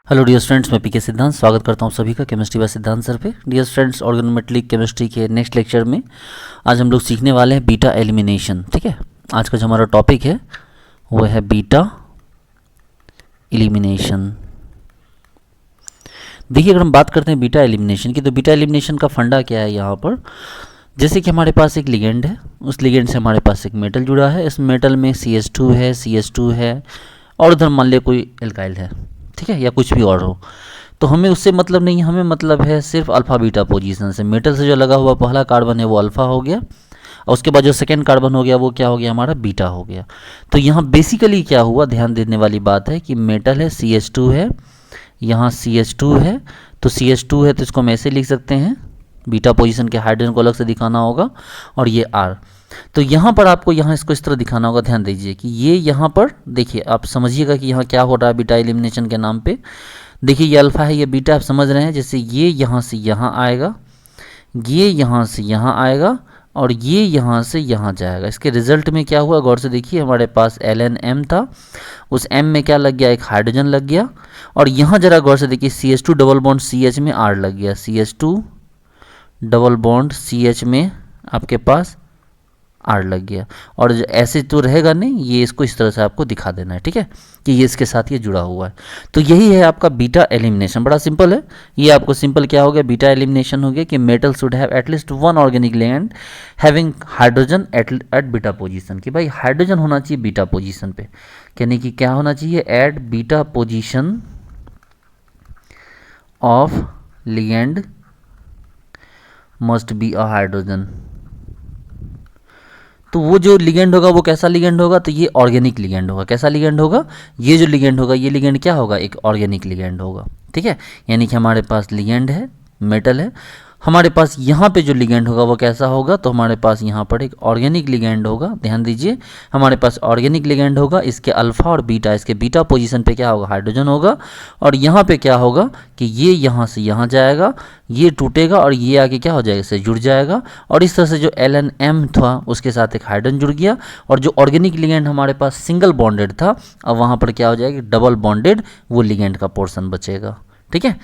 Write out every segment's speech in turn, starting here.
Hello dear students, मैं पीके सिद्धांत स्वागत करता हूं सभी का केमिस्ट्री बाय सिद्धांत सर पे। डियर स्टूडेंट्स, ऑर्गेनोमेट्रिक केमिस्ट्री के नेक्स्ट लेक्चर में आज हम लोग सीखने वाले हैं बीटा एलिमिनेशन। ठीक है, आज का जो हमारा टॉपिक है वो है बीटा एलिमिनेशन। देखिए, अगर हम बात करते हैं बीटा एलिमिनेशन की, तो बीटा एलिमिनेशन का फंडा क्या है यहाँ पर। जैसे कि हमारे पास एक लिगेंड है, उस लिगेंड से हमारे पास एक मेटल जुड़ा है, इस मेटल में CH2 है, CH2 है, और उधर मान लिया कोई एल्काइल है, ठीक है, या कुछ भी और हो, तो हमें उससे मतलब नहीं है, हमें मतलब है सिर्फ अल्फ़ा बीटा पोजीशन से। मेटल से जो लगा हुआ पहला कार्बन है वो अल्फ़ा हो गया, और उसके बाद जो सेकेंड कार्बन हो गया वो क्या हो गया, हमारा बीटा हो गया। तो यहाँ बेसिकली क्या हुआ, ध्यान देने वाली बात है कि मेटल है, CH2 है, यहाँ CH2 है, तो CH2 है तो इसको हम ऐसे लिख सकते हैं, बीटा पोजीशन के हाइड्रोजन को अलग से दिखाना होगा, और ये R। तो यहाँ पर आपको यहाँ इसको इस तरह दिखाना होगा। ध्यान दीजिए कि ये यहाँ पर देखिए, आप समझिएगा कि यहाँ क्या हो रहा है बीटा एलिमिनेशन के नाम पे। देखिए, ये अल्फ़ा है, ये बीटा, आप समझ रहे हैं। जैसे ये यहाँ से यहाँ आएगा, ये यहाँ से यहाँ आएगा, और ये यहाँ से यहाँ जाएगा। इसके रिजल्ट में क्या हुआ, गौर से देखिए, हमारे पास LNM था, उस M में क्या लग गया, एक हाइड्रोजन लग गया, और यहाँ जरा गौर से देखिए CH2 डबल बॉन्ड CH में R लग गया, CH2 डबल बॉन्ड CH में आपके पास R लग गया। और ऐसे तो रहेगा नहीं, ये इसको इस तरह से आपको दिखा देना है, ठीक है, कि ये इसके साथ ये जुड़ा हुआ है। तो यही है आपका बीटा एलिमिनेशन। बड़ा सिंपल है ये, आपको सिंपल क्या हो गया, बीटा एलिमिनेशन हो गया कि metal should have at least one organic ligand having hydrogen at beta position. कि भाई हाइड्रोजन होना चाहिए बीटा पोजीशन पे, यानी कि क्या होना चाहिए, at beta position of ligand must be a hydrogen. तो वो जो लिगेंड होगा वो कैसा लिगेंड होगा, तो ये ऑर्गेनिक लिगेंड होगा। कैसा लिगेंड होगा, ये जो लिगेंड होगा, ये लिगेंड क्या होगा, एक ऑर्गेनिक लिगेंड होगा। ठीक है, यानी कि हमारे पास लिगेंड है, मेटल है, हमारे पास यहाँ पे जो लिगेंड होगा वो कैसा होगा, तो हमारे पास यहाँ पर एक ऑर्गेनिक लिगेंड होगा। ध्यान दीजिए, हमारे पास ऑर्गेनिक लिगेंड होगा, इसके अल्फ़ा और बीटा, इसके बीटा पोजीशन पे क्या होगा, हाइड्रोजन होगा, और यहाँ पे क्या होगा कि ये यहाँ से यहाँ जाएगा, ये टूटेगा और ये आगे क्या हो जाएगा, इससे जुड़ जाएगा, और इस तरह से जो LNM था उसके साथ एक हाइड्रोजन जुड़ गया, और जो ऑर्गेनिक लिगेंड हमारे पास सिंगल बॉन्डेड था, अब वहाँ पर क्या हो जाएगा, डबल बॉन्डेड वो लिगेंड का पोर्शन बचेगा। ठीक है,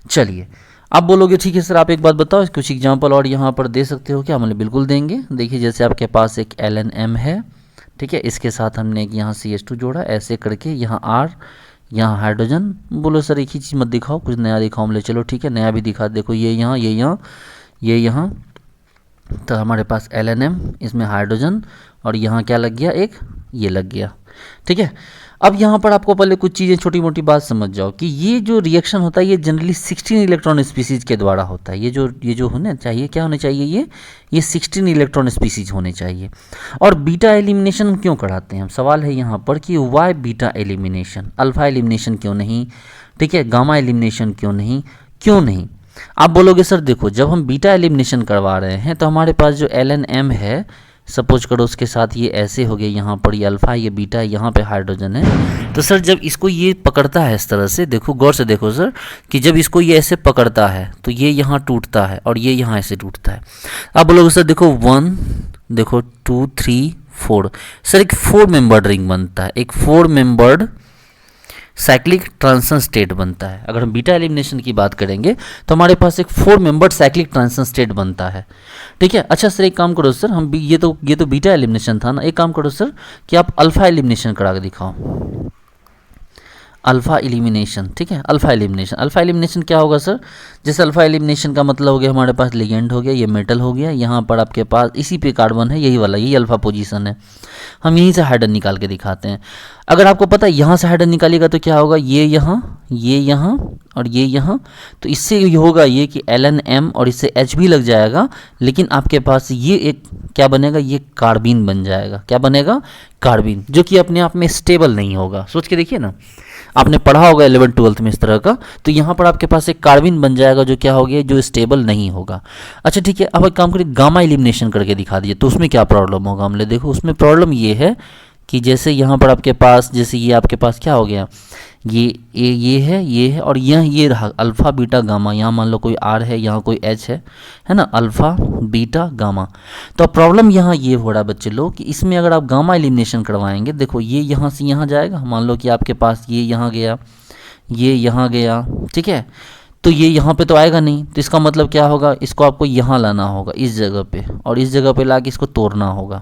चलिए आप बोलोगे ठीक है सर, आप एक बात बताओ, कुछ एग्जांपल और यहाँ पर दे सकते हो क्या? मतलब बिल्कुल देंगे। देखिए, जैसे आपके पास एक LNM है, ठीक है, इसके साथ हमने एक यहाँ CH2 जोड़ा, ऐसे करके यहाँ R, यहाँ हाइड्रोजन। बोलो सर एक ही चीज़ मत दिखाओ, कुछ नया दिखाओ। बोले चलो ठीक है, नया भी दिखा। देखो ये यहाँ, ये यहाँ, ये यहाँ, तो हमारे पास LNM, इसमें हाइड्रोजन, और यहाँ क्या लग गया, एक ये लग गया। ठीक है, अब यहाँ पर आपको पहले कुछ चीज़ें, छोटी मोटी बात समझ जाओ कि ये जो रिएक्शन होता है ये जनरली 16 इलेक्ट्रॉन स्पीसीज के द्वारा होता है। ये जो होना चाहिए, क्या होने चाहिए, ये 16 इलेक्ट्रॉन स्पीसीज होने चाहिए। और बीटा एलिमिनेशन हम क्यों कराते हैं, हम सवाल है यहाँ पर कि why beta elimination, alpha elimination क्यों नहीं, ठीक है, गामा एलिमिनेशन क्यों नहीं, क्यों नहीं? आप बोलोगे सर देखो, जब हम बीटा एलिमिनेशन करवा रहे हैं तो हमारे पास जो LNM है, सपोज करो उसके साथ ये ऐसे हो गया, यहाँ पर ये अल्फ़ा, ये बीटा, यहाँ पे हाइड्रोजन है। तो सर जब इसको ये पकड़ता है इस तरह से, देखो गौर से देखो सर, कि जब इसको ये ऐसे पकड़ता है तो ये यहाँ टूटता है और ये यहाँ ऐसे टूटता है। अब बोलोगे सर देखो 1, देखो 2, 3, 4, सर एक 4 मेंबर्ड रिंग बनता है, एक 4 मेंबर्ड साइक्लिक ट्रांजिशन स्टेट बनता है। अगर हम बीटा एलिमिनेशन की बात करेंगे तो हमारे पास एक 4 मेंबर्ड साइक्लिक ट्रांजिशन स्टेट बनता है। ठीक है, अच्छा सर एक काम करो सर, हम ये तो बीटा एलिमिनेशन था ना, एक काम करो सर कि आप अल्फा एलिमिनेशन करा के दिखाओ, अल्फ़ा एलिमिनेशन। ठीक है, अल्फ़ा एलिमिनेशन क्या होगा सर, जैसे अल्फ़ा एलिमिनेशन का मतलब हो गया, हमारे पास लिगेंड हो गया, ये मेटल हो गया, यहाँ पर आपके पास इसी पे कार्बन है, यही वाला, यही अल्फ़ा पोजीशन है, हम यहीं से हाइड्रोजन निकाल के दिखाते हैं। अगर आपको पता है यहाँ से हाइड्रोजन निकालिएगा तो क्या होगा, ये यहाँ और ये यहाँ, तो इससे ये होगा ये कि LNM और इससे H भी लग जाएगा, लेकिन आपके पास ये एक क्या बनेगा, ये कार्बीन बन जाएगा। क्या बनेगा, कार्बीन, जो कि अपने आप में स्टेबल नहीं होगा। सोच के देखिए ना, आपने पढ़ा होगा 11th-12th में इस तरह का, तो यहाँ पर आपके पास एक कार्बन बन जाएगा जो क्या हो गया, जो स्टेबल नहीं होगा। अच्छा ठीक है, अब एक काम करिए, गामा एलिमिनेशन करके दिखा दीजिए, तो उसमें क्या प्रॉब्लम होगा। हमने देखो उसमें प्रॉब्लम ये है कि जैसे यहाँ पर आपके पास, जैसे ये आपके पास क्या हो गया, ये है और ये रहा अल्फ़ा बीटा गामा। यहाँ मान लो कोई R है, यहाँ कोई H है ना, अल्फ़ा बीटा गामा। तो अब प्रॉब्लम यहाँ ये हो रहा है बच्चे लोग कि इसमें अगर आप गामा एलिमिनेशन करवाएंगे, देखो ये यहाँ से यहाँ जाएगा, मान लो कि आपके पास ये यहाँ गया, ये यहाँ गया, ठीक है। तो ये यहाँ पे तो आएगा नहीं, तो इसका मतलब क्या होगा, इसको आपको यहाँ लाना होगा इस जगह पे, और इस जगह पे लाके इसको तोड़ना होगा,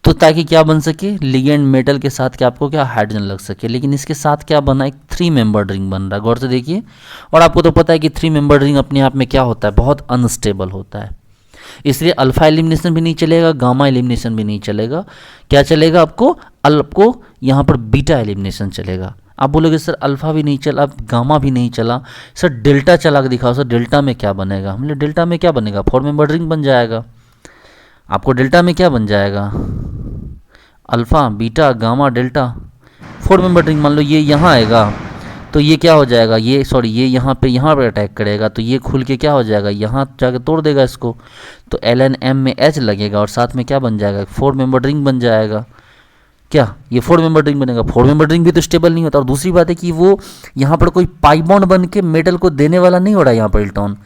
तो ताकि क्या बन सके, लिगेंड मेटल के साथ क्या आपको क्या हाइड्रोजन लग सके। लेकिन इसके साथ क्या बना, एक 3 मेंबर्ड रिंग बन रहा है, गौर से देखिए। और आपको तो पता है कि 3 मेंबर्ड रिंग अपने आप में क्या होता है, बहुत अनस्टेबल होता है। इसलिए अल्फा एलिमिनेशन भी नहीं चलेगा, गामा एलिमिनेशन भी नहीं चलेगा। क्या चलेगा आपको यहाँ पर बीटा एलिमिनेशन चलेगा। आप बोलोगे सर अल्फा भी नहीं चला, गामा भी नहीं चला, सर डेल्टा चला के दिखाओ। सर डेल्टा में क्या बनेगा, हमने डेल्टा में क्या बनेगा, 4 मेंबर्ड रिंग बन जाएगा। आपको डेल्टा में क्या बन जाएगा, alpha beta gamma delta, 4 member ring. मान लो ये यहाँ आएगा, तो ये क्या हो जाएगा, ये ये यहाँ पे अटैक करेगा, तो ये खुल के क्या हो जाएगा, यहाँ जाके तोड़ देगा इसको, तो Ln M में H लगेगा और साथ में क्या बन जाएगा, 4 मेंबर रिंग बन जाएगा। क्या ये 4 मेंबर रिंग बनेगा, 4 मेंबर रिंग भी तो स्टेबल नहीं होता। और दूसरी बात है कि वो यहाँ पर कोई पाई बॉन्ड बन के मेटल को देने वाला नहीं हो रहा है यहाँ पर इलेक्ट्रॉन।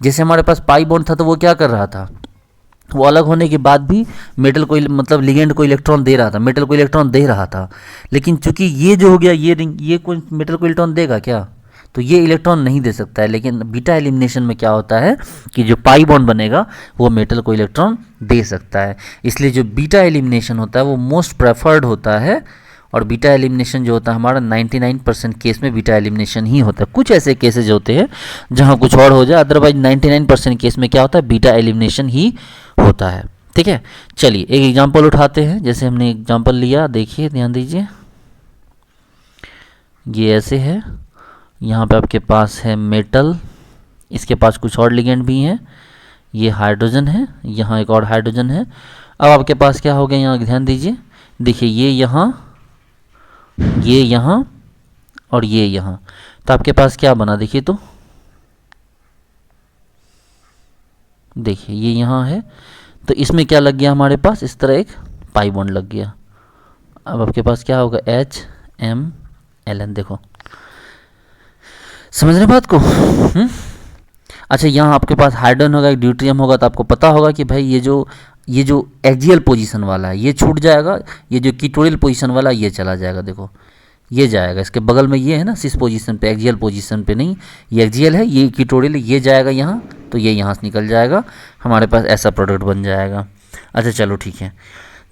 जैसे हमारे पास पाई बॉन्ड था तो वो क्या कर रहा था, वो अलग होने के बाद भी मेटल को मतलब लिगेंड को इलेक्ट्रॉन दे रहा था, मेटल को इलेक्ट्रॉन दे रहा था। लेकिन चूंकि ये जो हो गया, ये रिंग, ये कोई मेटल को इलेक्ट्रॉन देगा क्या, तो ये इलेक्ट्रॉन नहीं दे सकता है। लेकिन बीटा एलिमिनेशन में क्या होता है कि जो पाई बॉन्ड बनेगा वो मेटल को इलेक्ट्रॉन दे सकता है। इसलिए जो बीटा एलिमिनेशन होता है वो मोस्ट प्रेफर्ड होता है। और बीटा एलिमिनेशन जो होता है हमारा 99% केस में बीटा एलिमिनेशन ही होता है। कुछ ऐसे केसेज होते हैं जहाँ कुछ और हो जाए, अदरवाइज 99% केस में क्या होता है, बीटा एलिमिनेशन ही होता है। ठीक है, चलिए एक एग्जांपल उठाते हैं। जैसे हमने एग्जांपल लिया, देखिए ध्यान दीजिए, ये ऐसे है, यहाँ पे आपके पास है मेटल, इसके पास कुछ और लिगेंड भी हैं, ये हाइड्रोजन है, यहाँ एक और हाइड्रोजन है। अब आपके पास क्या हो गया, यहाँ ध्यान दीजिए, देखिए ये यहाँ और ये यहाँ, तो आपके पास क्या बना, देखिए तो देखिए ये यहाँ है, तो इसमें क्या लग गया हमारे पास, इस तरह एक पाई बॉन्ड लग गया। अब आपके पास क्या होगा, HMLN, देखो समझ रहे बात को। अच्छा, यहाँ आपके पास हाइड्रोजन होगा, एक ड्यूट्रियम होगा, तो आपको पता होगा कि भाई ये जो एक्सियल पोजीशन वाला है ये छूट जाएगा, ये जो इक्वेटोरियल पोजीशन वाला ये चला जाएगा। देखो ये जाएगा, इसके बगल में ये है ना, सिस पोजीशन पे, एक्सियल पोजीशन पे नहीं, ये एक्सियल है, ये इक्वेटोरियल, ये जाएगा यहाँ, तो ये यहाँ से निकल जाएगा, हमारे पास ऐसा प्रोडक्ट बन जाएगा। अच्छा चलो ठीक है,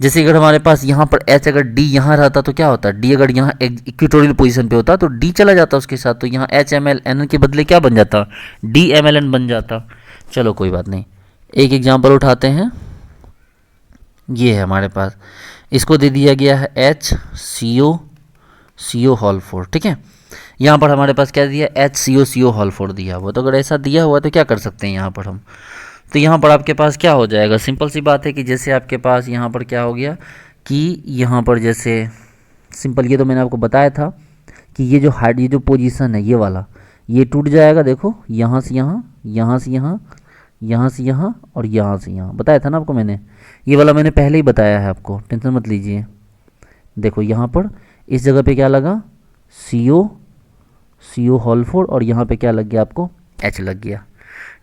जैसे अगर हमारे पास यहाँ पर H अगर D यहाँ रहता तो क्या होता, D अगर यहाँ इक्वेटोरियल पोजीशन पे होता तो D चला जाता उसके साथ, तो यहाँ HMLN के बदले क्या बन जाता, DMLN बन जाता। चलो कोई बात नहीं, एक एग्जांपल उठाते हैं। ये है हमारे पास, इसको दे दिया गया है HCO4, ठीक है। यहाँ पर हमारे पास क्या दिया, HCO4 दिया हुआ, तो अगर ऐसा दिया हुआ तो क्या कर सकते हैं यहाँ पर हम, तो यहाँ पर आपके पास क्या हो जाएगा, सिंपल सी बात है कि जैसे आपके पास यहाँ पर क्या हो गया कि यहाँ पर जैसे सिंपल, ये तो मैंने आपको बताया था कि ये जो पोजीशन है ये वाला, ये टूट जाएगा। देखो यहाँ से यहाँ, यहाँ से यहाँ, यहाँ से यहाँ और यहाँ से यहाँ, बताया था ना आपको मैंने, ये वाला मैंने पहले ही बताया है आपको, टेंशन मत लीजिए। देखो यहाँ पर इस जगह पे क्या लगा, CO4 और यहाँ पे क्या लग गया आपको, H लग गया।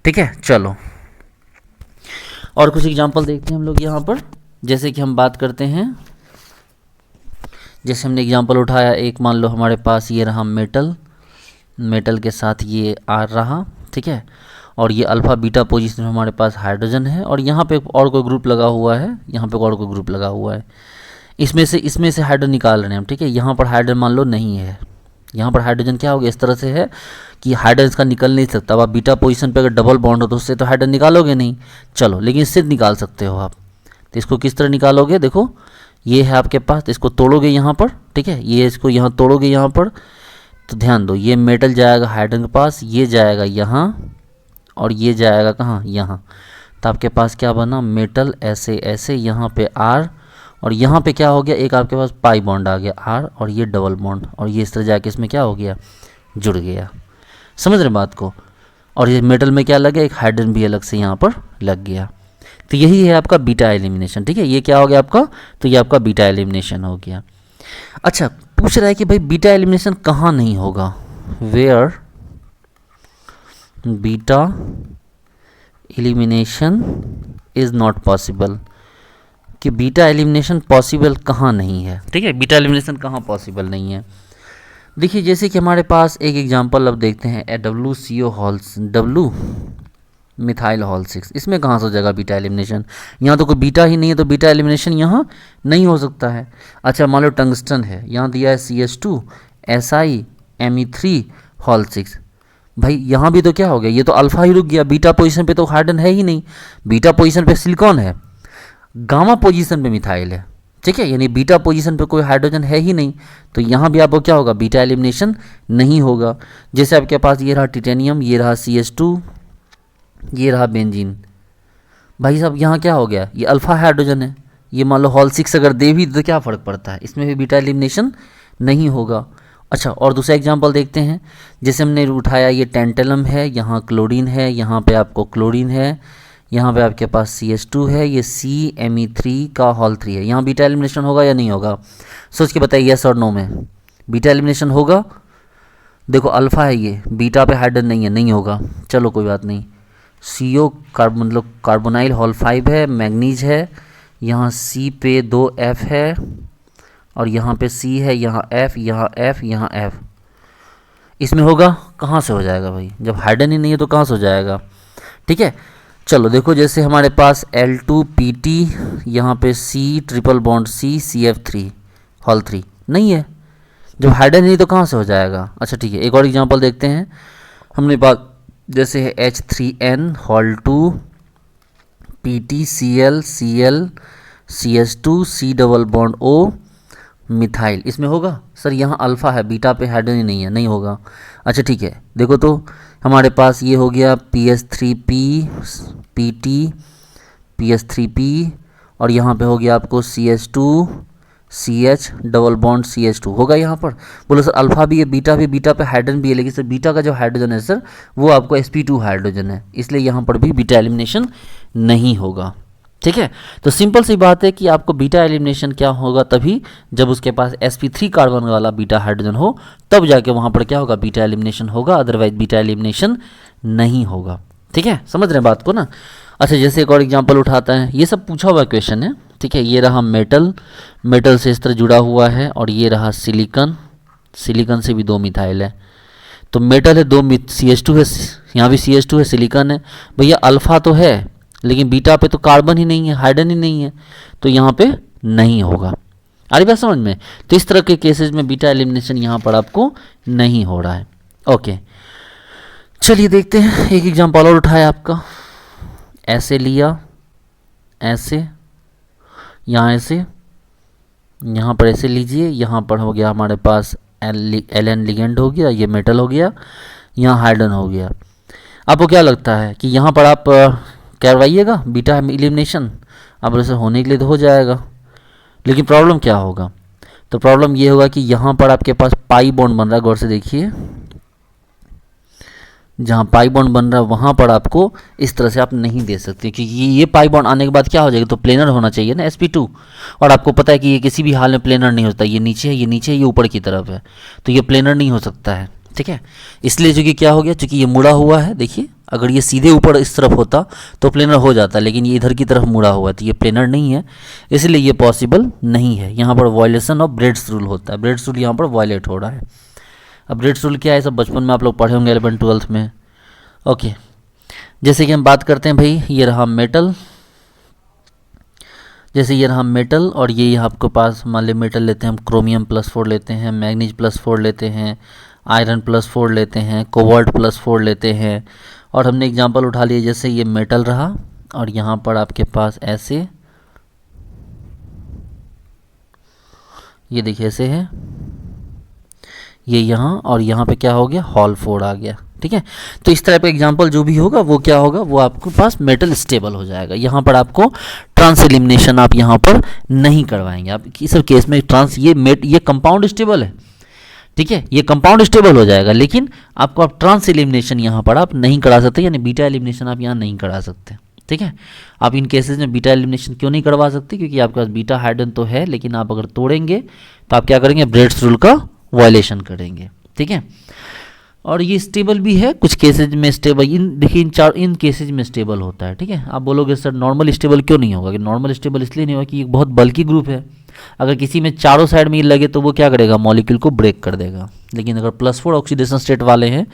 ठीक है, चलो और कुछ एग्जांपल देखते हैं हम लोग यहाँ पर। जैसे कि हम बात करते हैं, जैसे हमने एग्जांपल उठाया, एक मान लो हमारे पास ये रहा मेटल के साथ ये R रहा, ठीक है, और ये अल्फ़ा बीटा पोजीशन में हमारे पास हाइड्रोजन है, और यहाँ पे और कोई ग्रुप लगा हुआ है, यहाँ पे और कोई ग्रुप लगा हुआ है, इसमें से हाइड्रोजन निकाल रहे हैं हम, ठीक है। यहाँ पर हाइड्रोजन मान लो नहीं है, यहाँ पर हाइड्रोजन क्या हो गया, इस तरह से है कि हाइड्रोजन इसका निकल नहीं सकता। अब आप बीटा पोजीशन पे अगर डबल बॉन्ड हो तो उससे तो हाइड्रोजन निकालोगे नहीं, चलो लेकिन इससे निकाल सकते हो आप। तो इसको किस तरह निकालोगे, देखो ये है आपके पास, तो इसको तोड़ोगे यहाँ पर, ठीक है, ये इसको यहाँ तोड़ोगे यहाँ पर, तो ध्यान दो ये मेटल जाएगा हाइड्रोजन के पास, ये जाएगा यहाँ और ये जाएगा कहाँ, यहाँ। तो आपके पास क्या बना, मेटल ऐसे यहाँ पे R, और यहाँ पे क्या हो गया, एक आपके पास पाई बॉन्ड आ गया R, और ये डबल बॉन्ड, और ये इस तरह जाके इसमें क्या हो गया, जुड़ गया। समझ रहे बात को। और ये मेटल में क्या लग गया, एक हाइड्रोजन भी अलग से यहाँ पर लग गया। तो यही है आपका बीटा एलिमिनेशन, ठीक है। ये क्या हो गया आपका, तो ये आपका बीटा एलिमिनेशन हो गया। अच्छा, पूछ रहा है कि भाई बीटा एलिमिनेशन कहाँ नहीं होगा, where beta elimination is not possible, कि बीटा एलिमिनेशन पॉसिबल कहाँ नहीं है, ठीक है, बीटा एलिमिनेशन कहाँ पॉसिबल नहीं है। देखिए जैसे कि हमारे पास एक एग्जांपल अब देखते हैं WCO halls W methyl hall 6, इसमें कहाँ से हो जाएगा बीटा एलिमिनेशन? यहाँ तो कोई बीटा ही नहीं है, तो बीटा एलिमिनेशन यहाँ नहीं हो सकता है। अच्छा मान लो टंगस्टन है, यहाँ दिया है CS2 SiMe3 हॉल 6, भाई यहाँ भी तो क्या हो गया, ये तो अल्फा ही रुक गया, बीटा पोजीशन पे तो हाइड्रोजन है ही नहीं, बीटा पोजीशन पे सिलिकॉन है, गामा पोजीशन पे मिथाइल है, ठीक है, यानी बीटा पोजीशन पे कोई हाइड्रोजन है ही नहीं, तो यहाँ भी आपको क्या होगा, बीटा एलिमिनेशन नहीं होगा। जैसे आपके पास ये रहा टिटेनियम, ये रहा CS2, ये रहा बेंजीन, भाई साहब यहाँ क्या हो गया, ये अल्फा हाइड्रोजन है, ये मान लो हॉल 6 अगर दे भी तो क्या फ़र्क पड़ता है, इसमें भी बीटा एलिमिनेशन नहीं होगा। अच्छा और दूसरा एग्जांपल देखते हैं, जैसे हमने उठाया ये टेंटलम है, यहाँ क्लोरीन है, यहाँ पे आपको क्लोरीन है, यहाँ पे आपके पास CS2 है, ये CMe3 का हॉल 3 है, यहाँ बीटा एलिमिनेशन होगा या नहीं होगा? सोच के बताइए यस और नो में, बीटा एलिमिनेशन होगा? देखो अल्फ़ा है ये, बीटा पे हाइड्रोजन नहीं है, नहीं होगा, चलो कोई बात नहीं। CO मतलब कार्बोनाइल हॉल 5 है, मैग्नीज है, यहाँ C पे 2 F है, और यहाँ पे C है, यहाँ F, यहाँ F, यहाँ F, इसमें होगा? कहाँ से हो जाएगा भाई, जब हाइड्रोजन ही नहीं है तो कहाँ से हो जाएगा? ठीक है, चलो देखो जैसे हमारे पास L2PT, यहाँ पे C triple bond C CF3 hall 3 नहीं है, जब हाइड्रोजन नहीं तो कहाँ से हो जाएगा? अच्छा ठीक है, एक और एग्जांपल देखते हैं, हमने पास जैसे है H3N hall 2 PT Cl Cl CS2 C double bond O methyl, इसमें होगा? सर यहाँ अल्फ़ा है, बीटा पे हाइड्रोजन नहीं है, नहीं होगा। अच्छा ठीक है, देखो तो हमारे पास ये हो गया PS3P PT PS3P, और यहाँ पे हो गया आपको CS2 CH double bond CH2 होगा यहाँ पर। बोलो सर अल्फ़ा भी है, बीटा भी, बीटा पे हाइड्रोजन भी है, लेकिन सर बीटा का जो हाइड्रोजन है सर वो आपको sp2 हाइड्रोजन है, इसलिए यहाँ पर भी बीटा एलिमिनेशन नहीं होगा। ठीक है, तो सिंपल सी बात है कि आपको बीटा एलिमिनेशन क्या होगा, तभी जब उसके पास sp3 कार्बन वाला बीटा हाइड्रोजन हो, तब जाके वहाँ पर क्या होगा, बीटा एलिमिनेशन होगा, अदरवाइज बीटा एलिमिनेशन नहीं होगा। ठीक है, समझ रहे हैं बात को ना। अच्छा जैसे एक और एग्जांपल उठाता है, ये सब पूछा हुआ क्वेश्चन है। ठीक है, ये रहा मेटल, मेटल से इस तरह जुड़ा हुआ है, और ये रहा सिलिकॉन, सिलिकॉन से भी 2 मिथाइल है, तो मेटल है 2 CH2 है, यहाँ भी CH2 है, सिलिकॉन है, भैया अल्फ़ा तो है लेकिन बीटा पे तो कार्बन ही नहीं है, हाइड्रोजन ही नहीं है, तो यहाँ पे नहीं होगा। आ रही बात समझ में? तो इस तरह के केसेस में बीटा एलिमिनेशन यहाँ पर आपको नहीं हो रहा है। ओके चलिए देखते हैं, एक एग्जांपल और उठाया आपका, ऐसे लिया, ऐसे, यहाँ ऐसे, यहाँ पर ऐसे लीजिए, यहाँ पर हो गया हमारे पास Ln लिगेंड हो गया, ये मेटल हो गया, यहाँ हाइड्रोजन हो गया। आपको क्या लगता है कि यहाँ पर आप करवाइएगा बीटा एलिमिनेशन? अब ऐसे होने के लिए तो हो जाएगा, लेकिन प्रॉब्लम क्या होगा? तो प्रॉब्लम ये होगा कि यहाँ पर आपके पास पाई बॉन्ड बन रहा है, गौर से देखिए, जहाँ पाई बॉन्ड बन रहा है वहाँ पर आपको इस तरह से आप नहीं दे सकते, क्योंकि ये पाई बॉन्ड आने के बाद क्या हो जाएगा, तो प्लेनर होना चाहिए ना sp2, और आपको पता है कि ये किसी भी हाल में प्लेनर नहीं होता, ये नीचे है, ये नीचे है, ये ऊपर की तरफ है, तो ये प्लेनर नहीं हो सकता है। ठीक है, इसलिए चूँकि क्या हो गया, चूँकि ये मुड़ा हुआ है, देखिए अगर ये सीधे ऊपर इस तरफ होता तो प्लेनर हो जाता, लेकिन ये इधर की तरफ मुड़ा हुआ है, तो ये प्लेनर नहीं है, इसलिए ये पॉसिबल नहीं है। यहाँ पर वायलेशन ऑफ ब्रेड्स रूल होता है, ब्रेड्स रूल यहाँ पर वायलेट हो रहा है। अब ब्रेड्स रूल क्या है, सब बचपन में आप लोग पढ़े होंगे 11th-12th में। ओके जैसे कि हम बात करते हैं भाई, ये रहा मेटल, जैसे ये रहा मेटल, और ये यहाँ आपके पास मान ली मेटल लेते हैं हम, क्रोमियम +4 लेते हैं, मैग्नीज +4 लेते हैं, आयरन +4 लेते हैं, कोबाल्ट +4 लेते हैं, और हमने एग्जांपल उठा लिया, जैसे ये मेटल रहा, और यहाँ पर आपके पास ऐसे, ये देखिए ऐसे है, ये यहाँ, और यहाँ पे क्या हो गया, हॉल 4 आ गया। ठीक है, तो इस तरह का एग्जांपल जो भी होगा वो क्या होगा, वो आपके पास मेटल स्टेबल हो जाएगा। यहाँ पर आपको ट्रांस एलिमिनेशन आप यहाँ पर नहीं करवाएंगे, आप इस केस में ट्रांस ये कंपाउंड स्टेबल है। ठीक है, ये कंपाउंड स्टेबल हो जाएगा, लेकिन आपको आप ट्रांस एलिमिनेशन यहाँ पर आप नहीं करा सकते, यानी बीटा एलिमिनेशन आप यहाँ नहीं करा सकते। ठीक है, आप इन केसेस में बीटा एलिमिनेशन क्यों नहीं करवा सकते, क्योंकि आपके पास बीटा हाइड्रोजन तो है, लेकिन आप अगर तोड़ेंगे तो आप क्या करेंगे, ब्रेड्स रूल का वायलेशन करेंगे। ठीक है, और ये स्टेबल भी है, कुछ केसेज में स्टेबल, देखिए इन केसेज में स्टेबल होता है। ठीक है, आप बोलोगे सर नॉर्मल स्टेबल क्यों नहीं होगा, कि नॉर्मल स्टेबल इसलिए नहीं होगा कि ये बहुत बल्कि ग्रुप है, अगर किसी में चारों साइड में ये लगे तो वो क्या करेगा, मॉलिक्यूल को ब्रेक कर देगा। लेकिन अगर +4 ऑक्सीडेशन स्टेट वाले हैं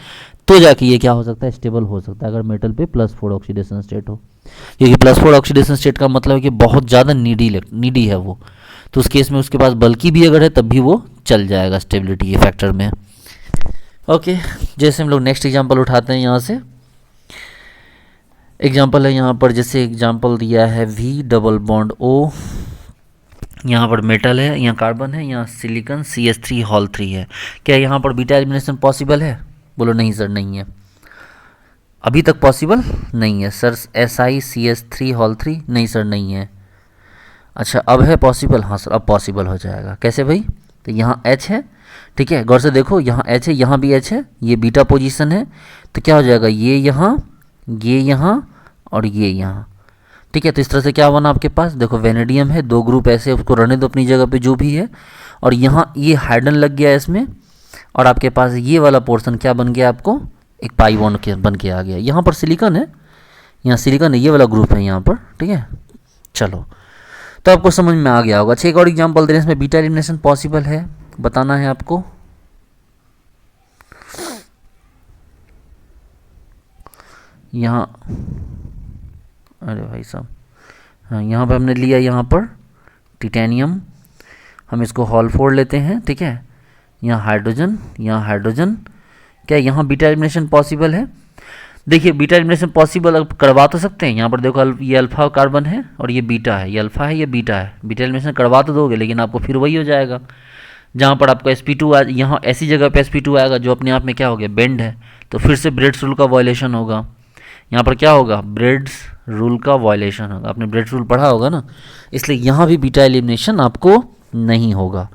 तो जाके ये क्या हो सकता है, स्टेबल हो सकता है, अगर मेटल पे +4 ऑक्सीडेशन स्टेट हो। क्योंकि +4 ऑक्सीडेशन स्टेट का मतलब है कि बहुत ज़्यादा नीडी है वो, तो उस केस में उसके पास बल्कि भी अगर है तब भी वो चल जाएगा स्टेबिलिटी के फैक्टर में। ओके, जैसे हम लोग नेक्स्ट एग्जांपल उठाते हैं यहाँ से। एग्जांपल है यहाँ पर, जैसे एग्जांपल दिया है V+O, यहाँ पर मेटल है, यहाँ कार्बन है, यहाँ सिलिकॉन CH3 है। क्या यहाँ पर बीटा एलिमिनेशन पॉसिबल है? बोलो नहीं सर, नहीं है, अभी तक पॉसिबल नहीं है सर। SiCH3 नहीं सर, नहीं है। अच्छा, अब है पॉसिबल? हाँ सर, अब पॉसिबल हो जाएगा। कैसे भाई? तो यहाँ H है, ठीक है, गौर से देखो, यहाँ H है, यहाँ भी H है, ये बीटा पोजीशन है, तो क्या हो जाएगा, ये यहाँ और ये यहाँ, ठीक है। तो इस तरह से क्या बना आपके पास, देखो वेनेडियम है, 2 ग्रुप ऐसे, उसको रहने दो अपनी जगह पे जो भी है, और यहाँ ये हाइड्रोजन लग गया इसमें, और आपके पास ये वाला पोर्शन क्या बन गया, आपको एक पाई बॉन्ड बन के आ गया। यहाँ पर सिलिकॉन है, यहाँ सिलिकॉन है, ये वाला ग्रुप है यहाँ पर, ठीक है। चलो, तो आपको समझ में आ गया होगा। अच्छा, एक और एग्जाम्पल दे रहे हैं, इसमें बीटा एलिमिनेशन पॉसिबल है, बताना है आपको। यहाँ, अरे भाई साहब, हाँ, यहाँ पर हमने लिया, यहाँ पर टिटेनियम, हम इसको हॉल 4 लेते हैं, ठीक है। यहाँ हाइड्रोजन, क्या यहाँ बीटा एलिमिनेशन पॉसिबल है? देखिए, बीटा एलिमिनेशन पॉसिबल अब करवा तो सकते हैं। यहाँ पर देखो, ये अल्फा कार्बन है और ये बीटा है, ये अल्फा है, ये बीटा है। बीटा एलिमिनेशन करवा तो दोगे, लेकिन आपको फिर वही हो जाएगा, जहाँ पर आपको sp2 यहाँ ऐसी जगह पे sp2 आएगा जो अपने आप में क्या हो गया, बेंड है, तो फिर से ब्रेड्स रूल का वायलेशन होगा। यहाँ पर क्या होगा, ब्रेड्स रूल का वायलेशन होगा। आपने ब्रेड्स रूल पढ़ा होगा ना, इसलिए यहाँ भी बीटा एलिमिनेशन आपको नहीं होगा,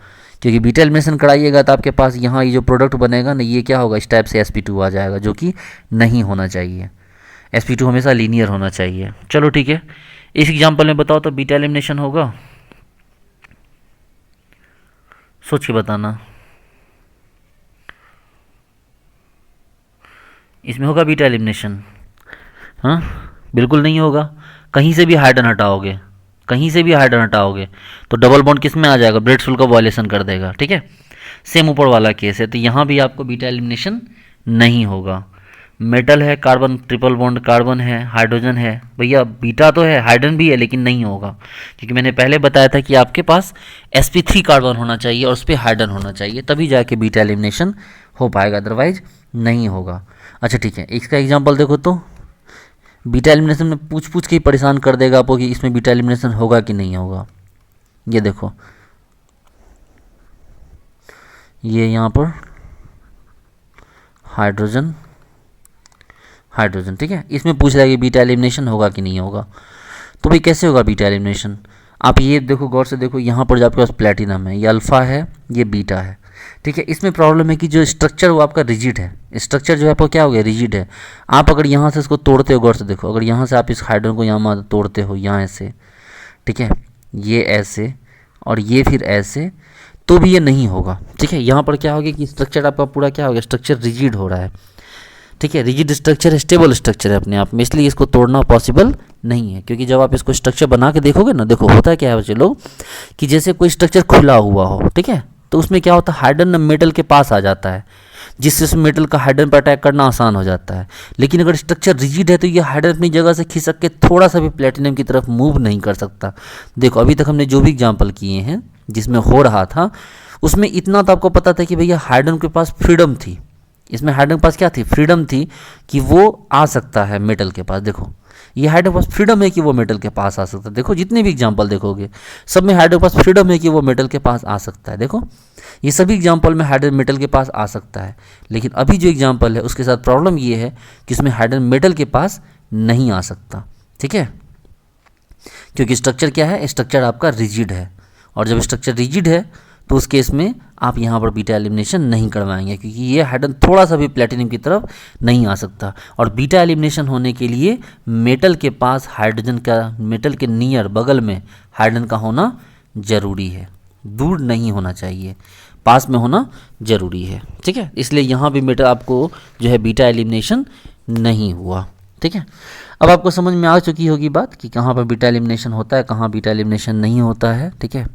क्योंकि बीटा एलिमिनेशन कराइएगा तो आपके पास यहाँ ये जो प्रोडक्ट बनेगा ना, ये क्या होगा, इस टाइप से sp2 आ जाएगा, जो कि नहीं होना चाहिए। sp2 हमेशा लीनियर होना चाहिए। चलो ठीक है, इस एग्जाम्पल में बताओ तो बीटा एलिमिनेशन होगा? सोच के बताना, इसमें होगा बीटा एलिमिनेशन? हाँ, बिल्कुल नहीं होगा। कहीं से भी हाइड्रोजन हटाओगे तो डबल बॉन्ड किस में आ जाएगा, ब्रेड्स रूल का वायलेशन कर देगा, ठीक है। सेम ऊपर वाला केस है, तो यहाँ भी आपको बीटा एलिमिनेशन नहीं होगा। मेटल है, कार्बन ट्रिपल बॉन्ड कार्बन है, हाइड्रोजन है, भैया बीटा तो है, हाइड्रोजन भी है, लेकिन नहीं होगा, क्योंकि मैंने पहले बताया था कि आपके पास sp3 कार्बन होना चाहिए और उस पर हाइड्रोजन होना चाहिए, तभी जाके बीटा एलिमिनेशन हो पाएगा, अदरवाइज नहीं होगा। अच्छा ठीक है, इसका एग्जाम्पल देखो तो, बीटा एलिमिनेशन में पूछ के ही परेशान कर देगा आपको कि इसमें बीटा एलिमिनेशन होगा कि नहीं होगा। ये देखो, ये यहाँ पर हाइड्रोजन, ठीक है, इसमें पूछ रहा है कि बीटा एलिमिनेशन होगा कि नहीं होगा। तो भाई कैसे होगा बीटा एलिमिनेशन? आप ये देखो, गौर से देखो, यहाँ पर जो आपके पास प्लेटिनम है, ये अल्फा है, ये बीटा है, ठीक है। इसमें प्रॉब्लम है कि जो स्ट्रक्चर वो आपका रिजिड है, स्ट्रक्चर जो है आपको क्या हो गया, रिजिड है। आप अगर यहाँ से इसको तोड़ते हो, गौर से देखो, अगर यहाँ से आप इस हाइड्रोजन को यहाँ तोड़ते हो, यहाँ ऐसे, ठीक है, ये ऐसे और ये फिर ऐसे, तो भी ये नहीं होगा, ठीक है। यहाँ पर क्या होगा कि स्ट्रक्चर आपका पूरा क्या हो गया, स्ट्रक्चर रिजिड हो रहा है, ठीक है। रिजिड स्ट्रक्चर है, स्टेबल स्ट्रक्चर है अपने आप में, इसलिए इसको तोड़ना पॉसिबल नहीं है। क्योंकि जब आप इसको स्ट्रक्चर बना के देखोगे ना, देखो होता है क्या है बच्चे लोग, कि जैसे कोई स्ट्रक्चर खुला हुआ हो, ठीक है, तो उसमें क्या होता है, हाइड्रोजन मेटल के पास आ जाता है, जिससे उस मेटल का हाइड्रोजन पर अटैक करना आसान हो जाता है। लेकिन अगर स्ट्रक्चर रिजिड है तो ये हाइड्रोजन अपनी जगह से खिसक के थोड़ा सा भी प्लेटिनम की तरफ मूव नहीं कर सकता। देखो अभी तक हमने जो भी एग्जाम्पल किए हैं जिसमें हो रहा था, उसमें इतना तो आपको पता था कि भैया हाइड्रोजन के पास फ्रीडम थी, इसमें हाइड्रोजन के पास क्या थी, फ्रीडम थी कि वो आ सकता है मेटल के पास। देखो ये हाइड्रोजन के पास फ्रीडम है कि वो मेटल के पास आ सकता है। देखो जितने भी एग्जांपल देखोगे सब में हाइड्रोजन के पास फ्रीडम है कि वो मेटल के पास आ सकता है। देखो ये सभी एग्जांपल में हाइड्रोजन मेटल के पास आ सकता है, लेकिन अभी जो एग्जांपल है उसके साथ प्रॉब्लम ये है कि उसमें हाइड्रोजन मेटल के पास नहीं आ सकता, ठीक है, क्योंकि स्ट्रक्चर क्या है, स्ट्रक्चर आपका रिजिड है। और जब स्ट्रक्चर रिजिड है तो उस केस में आप यहाँ पर बीटा एलिमिनेशन नहीं करवाएंगे, क्योंकि ये हाइड्रोजन थोड़ा सा भी प्लेटिनम की तरफ नहीं आ सकता। और बीटा एलिमिनेशन होने के लिए मेटल के पास हाइड्रोजन का, मेटल के नियर बगल में हाइड्रोजन का होना जरूरी है, दूर नहीं होना चाहिए, पास में होना जरूरी है, ठीक है। इसलिए यहाँ भी मेटल आपको जो है बीटा एलिमिनेशन नहीं हुआ, ठीक है। अब आपको समझ में आ चुकी होगी बात कि कहाँ पर बीटा एलिमिनेशन होता है, कहाँ बीटा एलिमिनेशन नहीं होता है। ठीक है,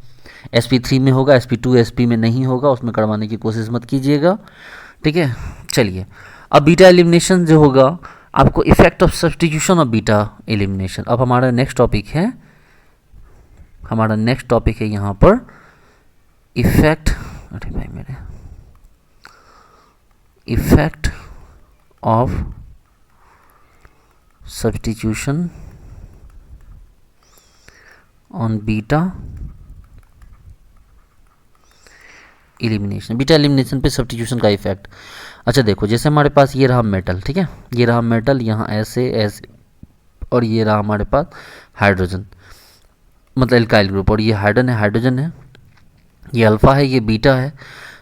sp3 में होगा, sp2 sp में नहीं होगा, उसमें करवाने की कोशिश मत कीजिएगा। ठीक है, चलिए अब बीटा एलिमिनेशन जो होगा आपको effect of substitution of beta elimination. अब हमारा नेक्स्ट टॉपिक है यहाँ पर इफेक्ट, अरे भाई मेरे, effect of substitution on beta elimination. Beta elimination पे सब्स्टिट्यूशन का इफेक्ट। अच्छा देखो, जैसे हमारे पास ये रहा मेटल, ठीक है, ये रहा मेटल, यहाँ ऐसे ऐसे, और ये रहा हमारे पास हाइड्रोजन, मतलब एल्काइल ग्रुप, और ये हाइड्रोजन है, ये अल्फा है, ये बीटा है।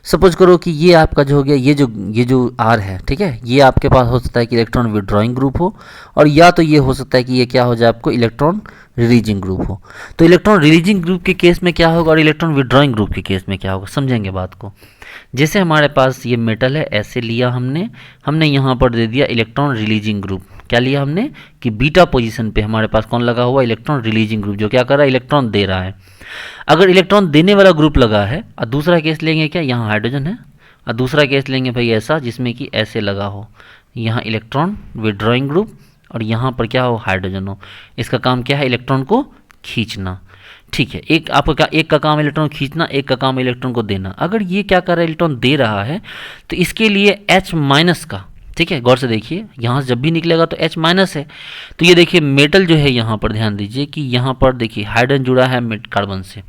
सपोज करो कि ये आपका जो हो गया, ये जो आर है, ठीक है, ये आपके पास हो सकता है कि इलेक्ट्रॉन विड्रॉइंग ग्रुप हो, और या तो ये हो सकता है कि ये क्या हो जाए आपको, इलेक्ट्रॉन रिलीजिंग ग्रुप हो। तो इलेक्ट्रॉन रिलीजिंग ग्रुप के केस में क्या होगा और इलेक्ट्रॉन विड्रॉइंग ग्रुप के केस में क्या होगा, समझेंगे बात को। जैसे हमारे पास ये मेटल है, ऐसे लिया हमने यहाँ पर दे दिया इलेक्ट्रॉन रिलीजिंग ग्रुप। क्या लिया हमने कि बीटा पोजीशन पे हमारे पास कौन लगा हुआ, इलेक्ट्रॉन रिलीजिंग ग्रुप, जो क्या कर रहा है, इलेक्ट्रॉन दे रहा है। अगर इलेक्ट्रॉन देने वाला ग्रुप लगा है, और दूसरा केस लेंगे क्या, यहाँ हाइड्रोजन है, और दूसरा केस लेंगे भाई ऐसा जिसमें कि ऐसे लगा हो, यहाँ इलेक्ट्रॉन विड्रॉइंग ग्रुप, और यहाँ पर क्या हो, हाइड्रोजन हो। इसका काम क्या है, इलेक्ट्रॉन को खींचना। ठीक है, एक का काम इलेक्ट्रॉन खींचना, एक का काम इलेक्ट्रॉन को देना। अगर ये क्या कर रहा है, इलेक्ट्रॉन दे रहा है, तो इसके लिए H माइनस का, ठीक है, गौर से देखिए, यहाँ से जब भी निकलेगा तो H माइनस है। तो ये देखिए मेटल जो है, यहाँ पर ध्यान दीजिए कि यहाँ पर देखिए हाइड्रोजन जुड़ा है कार्बन से,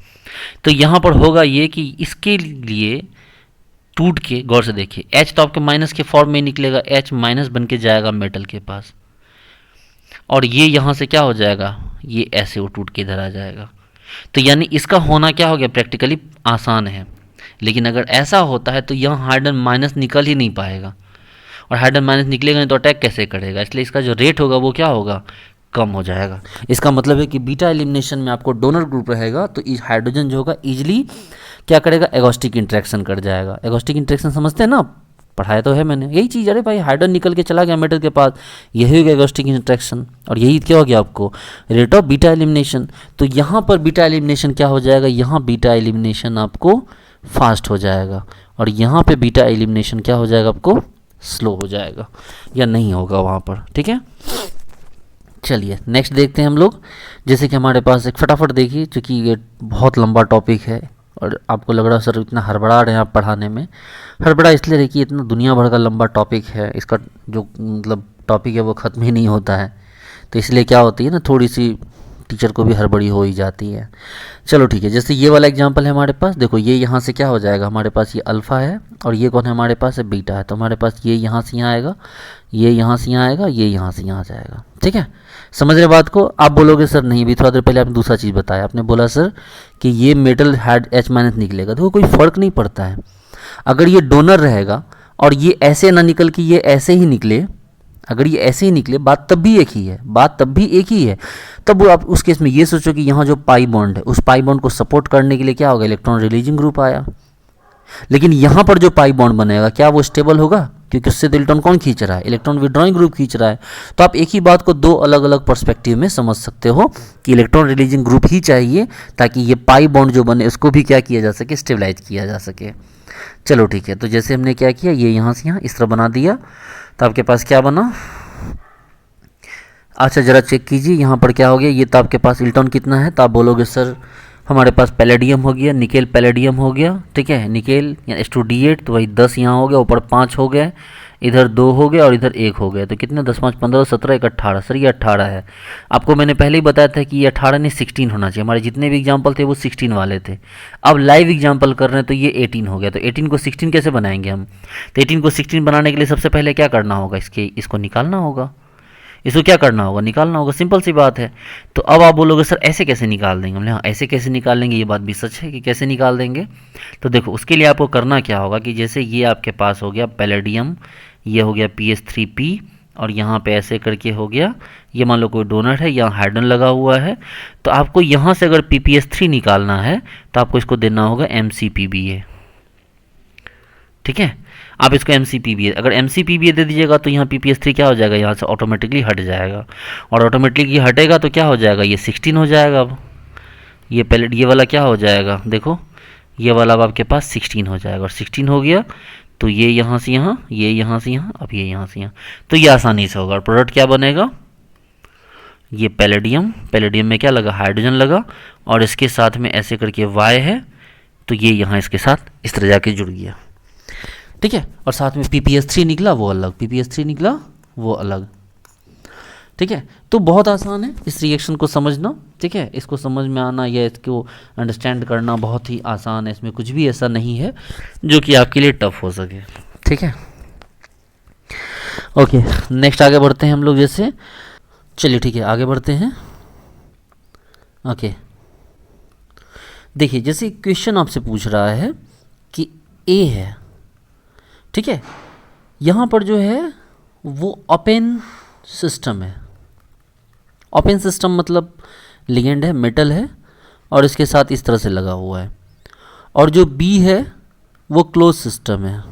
तो यहाँ पर होगा ये कि इसके लिए टूट के, गौर से देखिए, H तो आपके माइनस के फॉर्म में निकलेगा, H माइनस बन के जाएगा मेटल के पास, और ये यहाँ से क्या हो जाएगा, ये ऐसे वो टूट के इधर आ जाएगा। तो यानी इसका होना क्या हो गया, प्रैक्टिकली आसान है। लेकिन अगर ऐसा होता है तो यहाँ हाइड्रोजन माइनस निकल ही नहीं पाएगा, और हाइड्रोजन माइनस निकलेगा नहीं तो अटैक कैसे करेगा, इसलिए इसका जो रेट होगा वो क्या होगा, कम हो जाएगा। इसका मतलब है कि बीटा एलिमिनेशन में आपको डोनर ग्रुप रहेगा तो इस हाइड्रोजन जो होगा ईजिली क्या करेगा, एगोस्टिक इंट्रैक्शन कर जाएगा। एगोस्टिक इंट्रैक्शन समझते हैं ना, पढ़ाया तो है मैंने, यही चीज़। अरे भाई हाइड्रोजन निकल के चला गया मेटल के पास, यही हो गया एगोस्टिक इंट्रैक्शन, और यही क्या हो गया आपको, रेट ऑफ बीटा एलिमिनेशन। तो यहाँ पर बीटा एलिमिनेशन क्या हो जाएगा, यहाँ बीटा एलिमिनेशन आपको फास्ट हो जाएगा, और यहाँ पे बीटा एलिमिनेशन क्या हो जाएगा, आपको स्लो हो जाएगा, या नहीं होगा वहाँ पर। ठीक है, चलिए नेक्स्ट देखते हैं हम लोग। जैसे कि हमारे पास एक फटाफट देखिए, चूँकि ये बहुत लंबा टॉपिक है और आपको लग रहा है सर इतना हड़बड़ा रहे हैं आप पढ़ाने में। हड़बड़ा इसलिए रही कि इतना दुनिया भर का लंबा टॉपिक है, इसका जो मतलब टॉपिक है वो ख़त्म ही नहीं होता है, तो इसलिए क्या होती है ना, थोड़ी सी टीचर को भी हड़बड़ी हो ही जाती है। चलो ठीक है, जैसे ये वाला एग्जांपल है हमारे पास, देखो ये यहाँ से क्या हो जाएगा, हमारे पास ये अल्फ़ा है, और ये कौन है हमारे पास है, बीटा है। तो हमारे पास ये यहाँ से यहाँ आएगा, ये यहाँ से यहाँ आएगा, ये यहाँ से यहाँ जाएगा। ठीक है, समझ रहे बात को। आप बोलोगे सर नहीं, भी थोड़ा देर पहले आपने दूसरा चीज़ बताया, आपने बोला सर कि ये मेटल हैड H माइनस निकलेगा। देखो कोई फ़र्क नहीं पड़ता है, अगर ये डोनर रहेगा और ये ऐसे ना निकल के ये ऐसे ही निकले, अगर ये ऐसे ही निकले, बात तब भी एक ही है, बात तब भी एक ही है। तब वो आप उस केस में ये सोचो कि यहाँ जो पाई बॉन्ड है, उस पाई बॉन्ड को सपोर्ट करने के लिए क्या होगा, इलेक्ट्रॉन रिलीजिंग ग्रुप आया। लेकिन यहाँ पर जो पाई बॉन्ड बनेगा क्या वो स्टेबल होगा, क्योंकि उससे तो इलेक्ट्रॉन कौन खींच रहा है, इलेक्ट्रॉन विड्रॉइंग ग्रुप खींच रहा है। तो आप एक ही बात को दो अलग अलग पर्सपेक्टिव में समझ सकते हो कि इलेक्ट्रॉन रिलीजिंग ग्रुप ही चाहिए, ताकि ये पाई बॉन्ड जो बने उसको भी क्या किया जा सके, स्टेबलाइज किया जा सके। चलो ठीक है, तो जैसे हमने क्या किया, ये यहाँ से यहाँ इस तरह बना दिया, तो आपके पास क्या बना। अच्छा ज़रा चेक कीजिए यहाँ पर क्या हो गया, ये तो आपके पास इलेक्ट्रॉन कितना है, तो आप बोलोगे सर हमारे पास पैलेडियम हो गया, निकेल पैलेडियम हो गया। ठीक है, निकेल या H2D8, तो वही 10 यहाँ हो गया, ऊपर 5 हो गए, इधर 2 हो गए और इधर 1 हो गया। तो कितने, 10 5 15 17 1 18। सर ये 18 है। आपको मैंने पहले ही बताया था कि ये 18 नहीं 16 होना चाहिए। हमारे जितने भी एग्जाम्पल थे वो 16 वाले थे। अब लाइव एग्जाम्पल कर रहे हैं तो ये 18 हो गया। तो 18 को 16 कैसे बनाएंगे हम, तो 18 को 16 बनाने के लिए सबसे पहले क्या करना होगा, इसको निकालना होगा। इसको क्या करना होगा, निकालना होगा, सिंपल सी बात है। तो अब आप बोलोगे सर ऐसे कैसे निकाल देंगे, हमने हाँ ऐसे कैसे निकाल लेंगे, ये बात भी सच है कि कैसे निकाल देंगे। तो देखो उसके लिए आपको करना क्या होगा कि जैसे ये आपके पास हो गया पैलेडियम, ये हो गया PH3P, और यहाँ पे ऐसे करके हो गया, ये मान लो कोई डोनर है, यहाँ हाइड्रोजन लगा हुआ है, तो आपको यहाँ से अगर PPS3 निकालना है तो आपको इसको देना होगा MCPBA। ठीक है, आप इसको MCPBA, अगर MCPBA दे दीजिएगा तो यहाँ PPS3 क्या हो जाएगा, यहाँ से ऑटोमेटिकली हट जाएगा, और ऑटोमेटिकली हटेगा तो क्या हो जाएगा, ये 16 हो जाएगा। अब ये पहले ये वाला क्या हो जाएगा, देखो ये वाला अब आपके पास 16 हो जाएगा, और 16 हो गया तो ये यहाँ से यहाँ, ये यहाँ से यहाँ, अब ये यहाँ से यहाँ, तो ये आसानी से होगा। और प्रोडक्ट क्या बनेगा, ये पैलेडियम, पैलेडियम में क्या लगा, हाइड्रोजन लगा, और इसके साथ में ऐसे करके Y है, तो ये यहाँ इसके साथ इस तरह जाके जुड़ गया, ठीक है। और साथ में PPS3 निकला वो अलग, PPS3 निकला वो अलग, ठीक है। तो बहुत आसान है इस रिएक्शन को समझना, ठीक है। इसको समझ में आना या इसको अंडरस्टैंड करना बहुत ही आसान है, इसमें कुछ भी ऐसा नहीं है जो कि आपके लिए टफ हो सके, ठीक है। ओके, नेक्स्ट आगे बढ़ते हैं हम लोग, जैसे चलिए ठीक है आगे बढ़ते हैं। ओके, देखिए जैसे क्वेश्चन आपसे पूछ रहा है कि A है, ठीक है, यहाँ पर जो है वो ओपन सिस्टम है। ओपन सिस्टम मतलब लिगेंड है, मेटल है, और इसके साथ इस तरह से लगा हुआ है। और जो B है वो क्लोज सिस्टम है,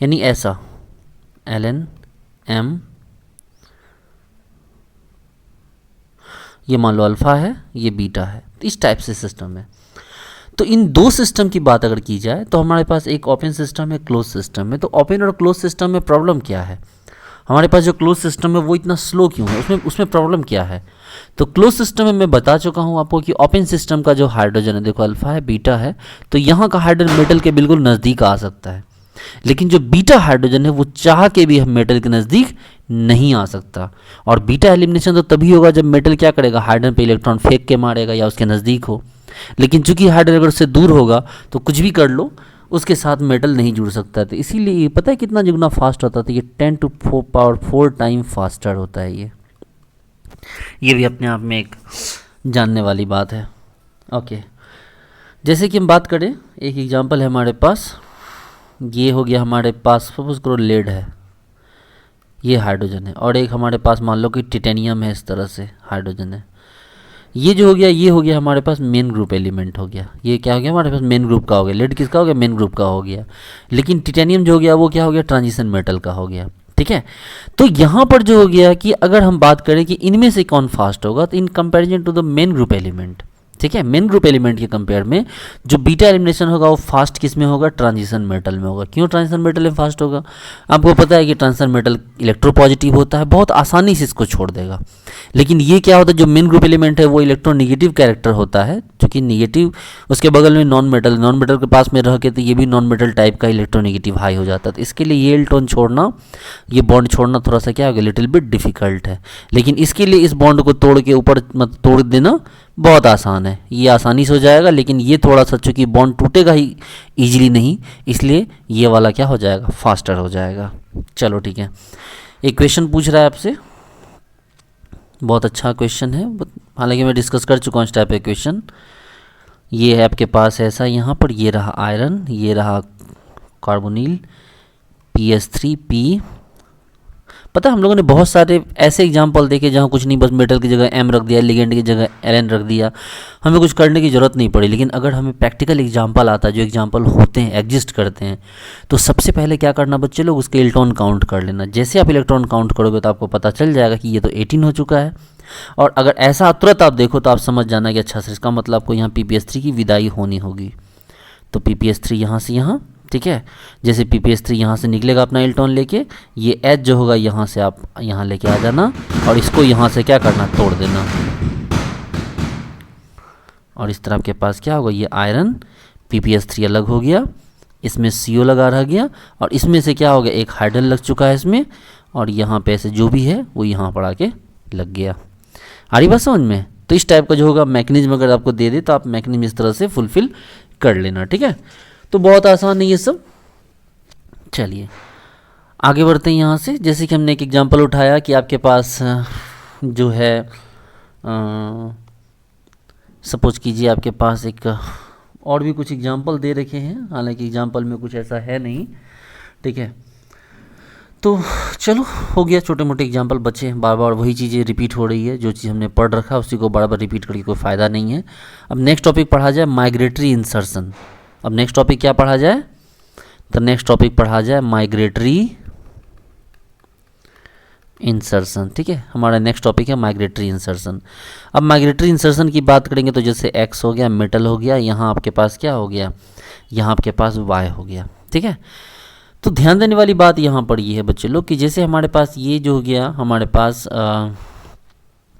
यानी ऐसा LN ये मान लो अल्फ़ा है, ये बीटा है, इस टाइप से सिस्टम है। तो इन दो सिस्टम की बात अगर की जाए तो हमारे पास एक ओपन सिस्टम है, क्लोज सिस्टम है। तो ओपन और क्लोज सिस्टम में प्रॉब्लम क्या है, हमारे पास जो क्लोज सिस्टम है वो इतना स्लो क्यों है, उसमें प्रॉब्लम क्या है। तो क्लोज सिस्टम में मैं बता चुका हूँ आपको कि ओपन सिस्टम का जो हाइड्रोजन है, देखो अल्फ़ा है, बीटा है, तो यहाँ का हाइड्रोजन मेटल के बिल्कुल नज़दीक आ सकता है, लेकिन जो बीटा हाइड्रोजन है वो चाह के भी मेटल के नज़दीक नहीं आ सकता। और बीटा एलिमिनेशन तो तभी होगा जब मेटल क्या करेगा, हाइड्रोजन पे इलेक्ट्रॉन फेंक के मारेगा या उसके नज़दीक हो। लेकिन चूंकि हाइड्रोजन अगर उससे दूर होगा तो कुछ भी कर लो उसके साथ मेटल नहीं जुड़ सकता। तो इसीलिए पता है कितना दुगना फास्ट होता था, ये 10⁴ टाइम फास्टर होता है। ये भी अपने आप में एक जानने वाली बात है। ओके, जैसे कि हम बात करें, एक एग्जांपल है हमारे पास, ये हो गया हमारे पास सपोज करो लेड है, ये हाइड्रोजन है, और एक हमारे पास मान लो कि टिटेनियम है, इस तरह से हाइड्रोजन है। ये जो हो गया, ये हो गया हमारे पास मेन ग्रुप एलिमेंट हो गया। ये क्या हो गया हमारे पास, मेन ग्रुप का हो गया। लेड किसका हो गया, मेन ग्रुप का हो गया। लेकिन टिटेनियम जो हो गया वो क्या हो गया, ट्रांजिशन मेटल का हो गया, ठीक है। तो यहाँ पर जो हो गया कि अगर हम बात करें कि इनमें से कौन फास्ट होगा, तो in comparison to the main group element, ठीक है, मेन ग्रुप एलिमेंट के कंपेयर में जो बीटा एलिमिनेशन होगा वो फास्ट किस में होगा, ट्रांजिशन मेटल में होगा। क्यों ट्रांजिशन मेटल में फास्ट होगा, आपको पता है कि ट्रांजिशन मेटल इलेक्ट्रोपॉजिटिव होता है, बहुत आसानी से इसको छोड़ देगा। लेकिन ये क्या होता है, जो मेन ग्रुप एलिमेंट है वो इलेक्ट्रोनेगेटिव कैरेक्टर होता है, क्योंकि नेगेटिव उसके बगल में नॉन मेटल के पास में रह के, तो ये भी नॉन मेटल टाइप का इलेक्ट्रोनेगेटिव हाई हो जाता है। तो इसके लिए ये इलेक्ट्रॉन छोड़ना, ये बॉन्ड छोड़ना थोड़ा सा क्या होगा, लिटिल बिट डिफिकल्ट है। लेकिन इसके लिए इस बॉन्ड को तोड़ के ऊपर मत तोड़ देना बहुत आसान है, ये आसानी से हो जाएगा। लेकिन ये थोड़ा सा चूँकि बॉन्ड टूटेगा ही ईजिली नहीं, इसलिए ये वाला क्या हो जाएगा, फास्टर हो जाएगा। चलो ठीक है, एक क्वेश्चन पूछ रहा है आपसे, बहुत अच्छा क्वेश्चन है, हालांकि मैं डिस्कस कर चुका हूँ इस टाइप का क्वेश्चन। ये है आपके पास ऐसा, यहाँ पर ये रहा आयरन, ये रहा कार्बोनिल PS3P। पता है हम लोगों ने बहुत सारे ऐसे एग्जाम्पल देखे जहाँ कुछ नहीं, बस मेटल की जगह M रख दिया, लिगेंड की जगह Ln रख दिया, हमें कुछ करने की ज़रूरत नहीं पड़ी। लेकिन अगर हमें प्रैक्टिकल एग्जाम्पल आता है, जो एग्जाम्पल होते हैं, एग्जिस्ट करते हैं, तो सबसे पहले क्या करना बच्चे लोग, उसके इलेक्ट्रॉन काउंट कर लेना। जैसे आप इलेक्ट्रॉन काउंट करोगे तो आपको पता चल जाएगा कि ये तो 18 हो चुका है। और अगर ऐसा तुरंत आप देखो तो आप समझ जाना कि अच्छा सर इसका मतलब आपको यहाँ PPS3 की विदाई होनी होगी। तो PPS3 यहाँ से यहाँ, ठीक है, जैसे PPS3 यहाँ से निकलेगा अपना इलेक्ट्रॉन लेके, ये H जो होगा यहाँ से आप यहाँ लेके आ जाना, और इसको यहाँ से क्या करना, तोड़ देना। और इस तरह आपके पास क्या होगा, ये आयरन PPS3 अलग हो गया, इसमें CO लगा रह गया, और इसमें से क्या हो गया, एक हाइड्रोजन लग चुका है इसमें, और यहाँ पे ऐसे जो भी है वो यहाँ पर आके लग गया। आ रही बात समझ में। तो इस टाइप का जो होगा मैकेनिज्म अगर आपको दे दे तो आप मैकेनिज्म इस तरह से फुलफिल कर लेना, ठीक है। तो बहुत आसान है ये सब। चलिए आगे बढ़ते हैं यहाँ से। जैसे कि हमने एक एग्जांपल उठाया कि आपके पास जो है सपोज कीजिए आपके पास एक और भी कुछ एग्जांपल दे रखे हैं, हालांकि एग्जांपल में कुछ ऐसा है नहीं, ठीक है। तो चलो हो गया, छोटे मोटे एग्जांपल बचे, बार बार वही चीज़ें रिपीट हो रही है, जो चीज़ हमने पढ़ रखा है उसी को बार बार रिपीट करके कोई फ़ायदा नहीं है। अब नेक्स्ट टॉपिक पढ़ा जाए माइग्रेटरी इंसर्शन। अब नेक्स्ट टॉपिक क्या पढ़ा जाए, तो नेक्स्ट टॉपिक पढ़ा जाए माइग्रेटरी इंसर्शन। ठीक है, हमारा नेक्स्ट टॉपिक है माइग्रेटरी इंसर्शन। अब माइग्रेटरी इंसर्शन की बात करेंगे तो जैसे एक्स हो गया, मेटल हो गया, यहाँ आपके पास क्या हो गया, यहाँ आपके पास वाई हो गया। ठीक है, तो ध्यान देने वाली बात यहाँ पर ये है बच्चे लोग कि जैसे हमारे पास ये जो हो गया, हमारे पास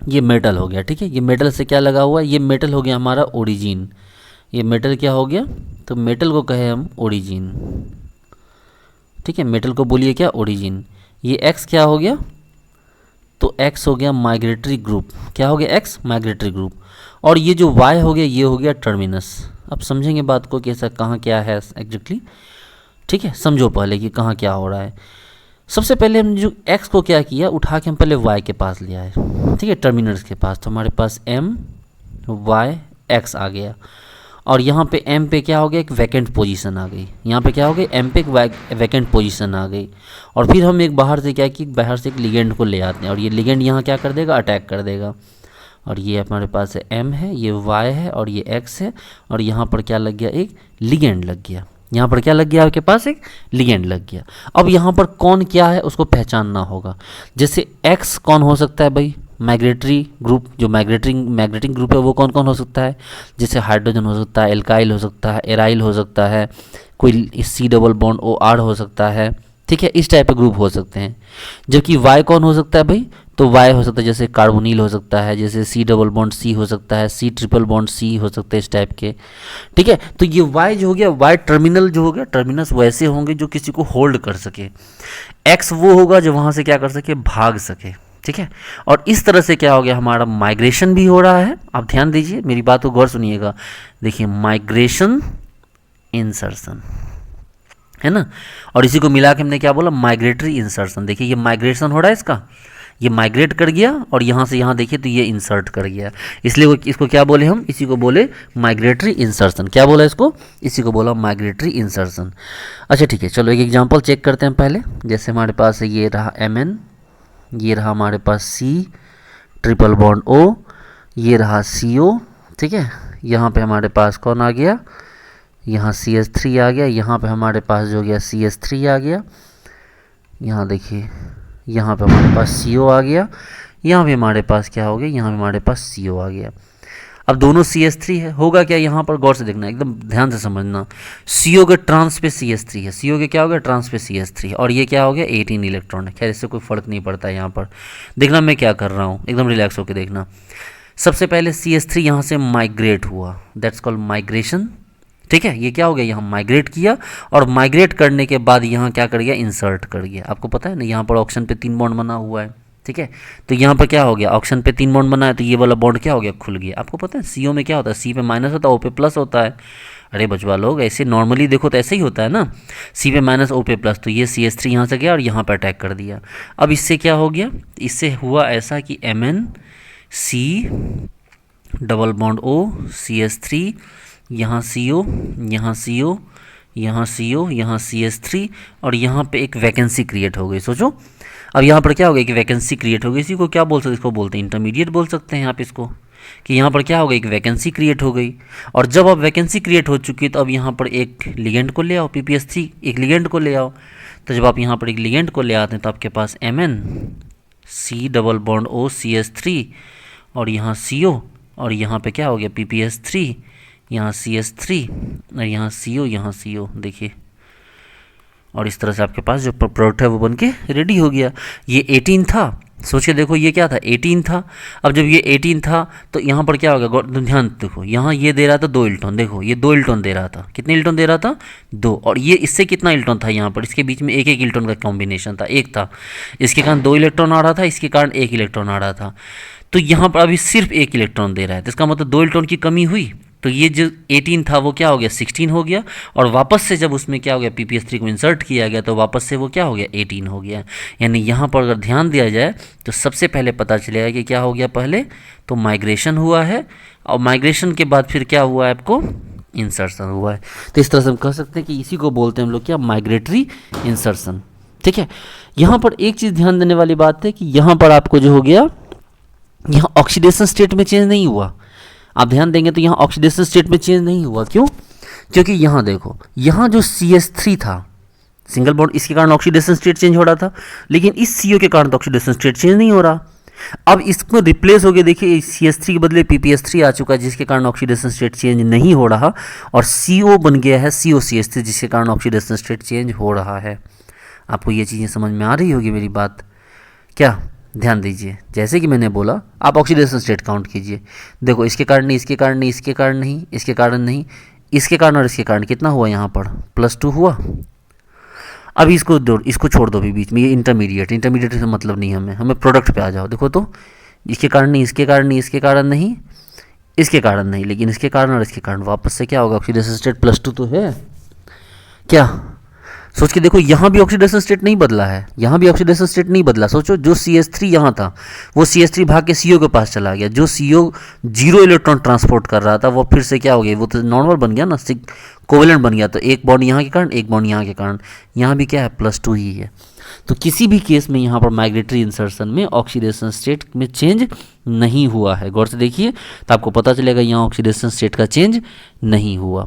ये मेटल हो गया। ठीक है, ये मेटल से क्या लगा हुआ है, ये मेटल हो गया हमारा ओरिजिन। ये मेटल क्या हो गया, तो मेटल को कहे हम ओरिजिन। ठीक है, मेटल को बोलिए क्या, ओरिजिन। ये एक्स क्या हो गया, तो एक्स हो गया माइग्रेटरी ग्रुप। क्या हो गया, एक्स माइग्रेटरी ग्रुप। और ये जो वाई हो गया, ये हो गया टर्मिनस। अब समझेंगे बात को कि ऐसा कहाँ क्या है एग्जैक्टली। ठीक है, समझो पहले कि कहाँ क्या हो रहा है। सबसे पहले हम जो एक्स को क्या किया, उठा के हम पहले वाई के पास ले आए। ठीक है, टर्मिनल्स के पास, तो हमारे पास एम वाई एक्स आ गया। और यहाँ पे एम पे क्या हो गया, एक वैकेंट पोजीशन आ गई। यहाँ पे क्या हो गया, एम पे एक वैकेंट पोजीशन आ गई। और फिर हम एक बाहर से क्या कि बाहर से एक लिगेंड को ले आते हैं, और ये लिगेंड यहाँ क्या कर देगा, अटैक कर देगा। और ये हमारे पास एम है, ये वाई है, और ये एक्स है। और यहाँ पर क्या लग गया, एक लिगेंड लग गया। यहाँ पर क्या लग गया, आपके पास एक लिगेंड लग गया। अब यहाँ पर कौन क्या है उसको पहचानना होगा। जैसे एक्स कौन हो सकता है भाई, माइग्रेटरी ग्रुप, जो माइग्रेटिंग ग्रुप है वो कौन कौन हो सकता है, जैसे हाइड्रोजन हो सकता है, एल्काइल हो सकता है, एराइल हो सकता है, कोई C double bond O R हो सकता है। ठीक है, इस टाइप के ग्रुप हो सकते हैं। जबकि वाई कौन हो सकता है भाई, तो वाई हो सकता है जैसे कार्बोनिल हो सकता है, जैसे सी डबल बॉन्ड सी हो सकता है, सी ट्रिपल बॉन्ड सी हो सकते हैं, इस टाइप के। ठीक है, तो ये वाई जो हो गया, वाई टर्मिनल जो हो गया, टर्मिनस वैसे होंगे जो किसी को होल्ड कर सके। एक्स वो होगा जो वहाँ से क्या कर सके, भाग सके। ठीक है, और इस तरह से क्या हो गया, हमारा माइग्रेशन भी हो रहा है। आप ध्यान दीजिए, मेरी बात को गौर सुनिएगा। देखिए, माइग्रेशन इंसर्शन है ना, और इसी को मिला के हमने क्या बोला, माइग्रेटरी इंसर्शन। देखिए, ये माइग्रेशन हो रहा है इसका, ये माइग्रेट कर गया और यहाँ से यहाँ देखिए तो ये इंसर्ट कर गया। इसलिए इसको क्या बोले हम, इसी को बोले माइग्रेटरी इंसर्शन। क्या बोला इसको, इसी को बोला माइग्रेटरी इंसर्शन। अच्छा ठीक है, चलो एक एग्जांपल चेक करते हैं पहले। जैसे हमारे पास ये रहा Mn, ये रहा हमारे पास C ट्रिपल बॉन्ड O, ये रहा CO। ठीक है, यहाँ पे हमारे पास कौन आ गया, यहाँ CH3 आ गया। यहाँ पे हमारे पास जो गया CH3 आ गया। यहाँ देखिए, यहाँ पे हमारे पास CO आ गया। यहाँ भी हमारे पास क्या हो गया, यहाँ भी हमारे पास CO आ गया। अब दोनों CH3 है, होगा क्या यहाँ पर, गौर से देखना, एकदम ध्यान से समझना। CO के ट्रांस पे CH3 है, CO के क्या हो गया, ट्रांस पे CH3, और ये क्या हो गया, 18 इलेक्ट्रॉन है। खैर इससे कोई फर्क नहीं पड़ता है। यहाँ पर देखना मैं क्या कर रहा हूँ, एकदम रिलैक्स होकर देखना। सबसे पहले CH3 यहाँ से माइग्रेट हुआ, दैट्स कॉल्ड माइग्रेशन। ठीक है, ये क्या हो गया, यहाँ माइग्रेट किया, और माइग्रेट करने के बाद यहाँ क्या कर गया, इंसर्ट कर गया। आपको पता है ना, यहाँ पर ऑक्सीजन पे 3 बॉन्ड बना हुआ है। ठीक है, तो यहाँ पर क्या हो गया, ऑक्सीजन पे 3 बॉन्ड बना है, तो ये वाला बॉन्ड क्या हो गया, खुल गया। आपको पता है CO में क्या होता है, C पे माइनस होता है, O पे प्लस होता है। अरे बचवा लोग, ऐसे नॉर्मली देखो तो ऐसे ही होता है ना, C पे माइनस O पे प्लस, तो ये CH3 यहाँ से गया और यहाँ पर अटैक कर दिया। अब इससे क्या हो गया, इससे हुआ ऐसा कि Mn C double bond O CH3, यहाँ CO, यहाँ CO, यहाँ CO, यहाँ CH3, और यहाँ पे एक वैकेंसी क्रिएट हो गई। सोचो, अब यहाँ पर क्या हो गया कि वैकेंसी क्रिएट हो गई। इसी को क्या बोल सकते हैं, इसको बोलते हैं इंटरमीडिएट बोल सकते हैं आप इसको, कि यहाँ पर क्या हो गई, एक वैकेंसी क्रिएट हो गई। और जब अब वैकेंसी क्रिएट हो चुकी तो अब यहाँ पर एक लिगेंड को ले आओ, PPS3 एक लिगेंड को ले आओ। तो जब आप यहाँ पर एक लिगेंड को ले आते हैं तो आपके पास Mn C double bond O CH3, और यहाँ CO, और यहाँ पे क्या हो गया, PPS3, यहाँ CH3, और यहाँ CO, यहाँ CO। देखिए, और इस तरह से आपके पास जो प्रोडक्ट है वो बन के रेडी हो गया। ये 18 था, सोचिए देखो ये क्या था, 18 था। अब जब ये 18 था तो यहाँ पर क्या होगा, ध्यान देखो, यहाँ ये दे रहा था 2 इलेक्ट्रॉन। देखो ये 2 इलेक्ट्रॉन दे रहा था, कितने इलेक्ट्रॉन दे रहा था, 2। और ये इससे कितना इलेक्ट्रॉन था, यहाँ पर इसके बीच में एक इलेक्ट्रॉन का कॉम्बिनेशन था, एक था। इसके कारण 2 इलेक्ट्रॉन आ रहा था, इसके कारण 1 इलेक्ट्रॉन आ रहा था। तो यहाँ पर अभी सिर्फ 1 इलेक्ट्रॉन दे रहा है, तो इसका मतलब 2 इलेक्ट्रॉन की कमी हुई। तो ये जो 18 था वो क्या हो गया, 16 हो गया। और वापस से जब उसमें क्या हो गया, PPS3 को इंसर्ट किया गया तो वापस से वो क्या हो गया, 18 हो गया। यानी यहाँ पर अगर ध्यान दिया जाए तो सबसे पहले पता चलेगा कि क्या हो गया, पहले तो माइग्रेशन हुआ है, और माइग्रेशन के बाद फिर क्या हुआ है, आपको इंसर्शन हुआ है। तो इस तरह से हम कह सकते हैं कि इसी को बोलते हैं हम लोग क्या, माइग्रेटरी इंसर्शन। ठीक है, यहाँ पर एक चीज़ ध्यान देने वाली बात है कि यहाँ पर आपको जो हो गया, यहाँ ऑक्सीडेशन स्टेट में चेंज नहीं हुआ। आप ध्यान देंगे तो यहाँ ऑक्सीडेशन स्टेट में चेंज नहीं हुआ। क्यों? क्योंकि यहाँ देखो, यहाँ जो CH3 था, सिंगल बॉन्ड, इसके कारण ऑक्सीडेशन स्टेट चेंज हो रहा था, लेकिन इस CO के कारण तो ऑक्सीडेशन स्टेट चेंज नहीं हो रहा। अब इसको रिप्लेस हो गया, देखिए CH3 के बदले PPS3 आ चुका है, जिसके कारण ऑक्सीडेशन स्टेट चेंज नहीं हो रहा, और CO बन गया है COCH3, जिसके कारण ऑक्सीडेशन स्टेट चेंज हो रहा है। आपको ये चीज़ें समझ में आ रही होगी मेरी बात? क्या, ध्यान दीजिए, जैसे कि मैंने बोला आप ऑक्सीडेशन स्टेट काउंट कीजिए। देखो इसके कारण नहीं, इसके कारण नहीं, इसके कारण नहीं, इसके कारण नहीं, इसके कारण और इसके कारण कितना हुआ यहाँ पर? +2 हुआ। अभी इसको छोड़ दो, अभी बीच में ये इंटरमीडिएट से मतलब नहीं हमें प्रोडक्ट पे आ जाओ। देखो तो इसके कारण नहीं, इसके कारण नहीं, इसके कारण नहीं, इसके कारण नहीं, लेकिन इसके कारण और इसके कारण वापस से क्या होगा? ऑक्सीडेशन स्टेट +2 तो है। क्या सोच के देखो, यहाँ भी ऑक्सीडेशन स्टेट नहीं बदला है, यहाँ भी ऑक्सीडेशन स्टेट नहीं बदला। सोचो जो CH3 यहाँ था वो CH3 भाग के CO के पास चला गया, जो CO 0 इलेक्ट्रॉन ट्रांसपोर्ट कर रहा था वो फिर से क्या हो गया? वो तो नॉर्मल बन गया ना, कोवेलेंट बन गया। तो एक बॉन्ड यहाँ के कारण, एक बॉन्ड यहाँ के कारण, यहाँ भी क्या है? +2 ही है। तो किसी भी केस में यहाँ पर माइग्रेटरी इंसर्शन में ऑक्सीडेशन स्टेट में चेंज नहीं हुआ है। गौर से देखिए तो आपको पता चलेगा यहाँ ऑक्सीडेशन स्टेट का चेंज नहीं हुआ।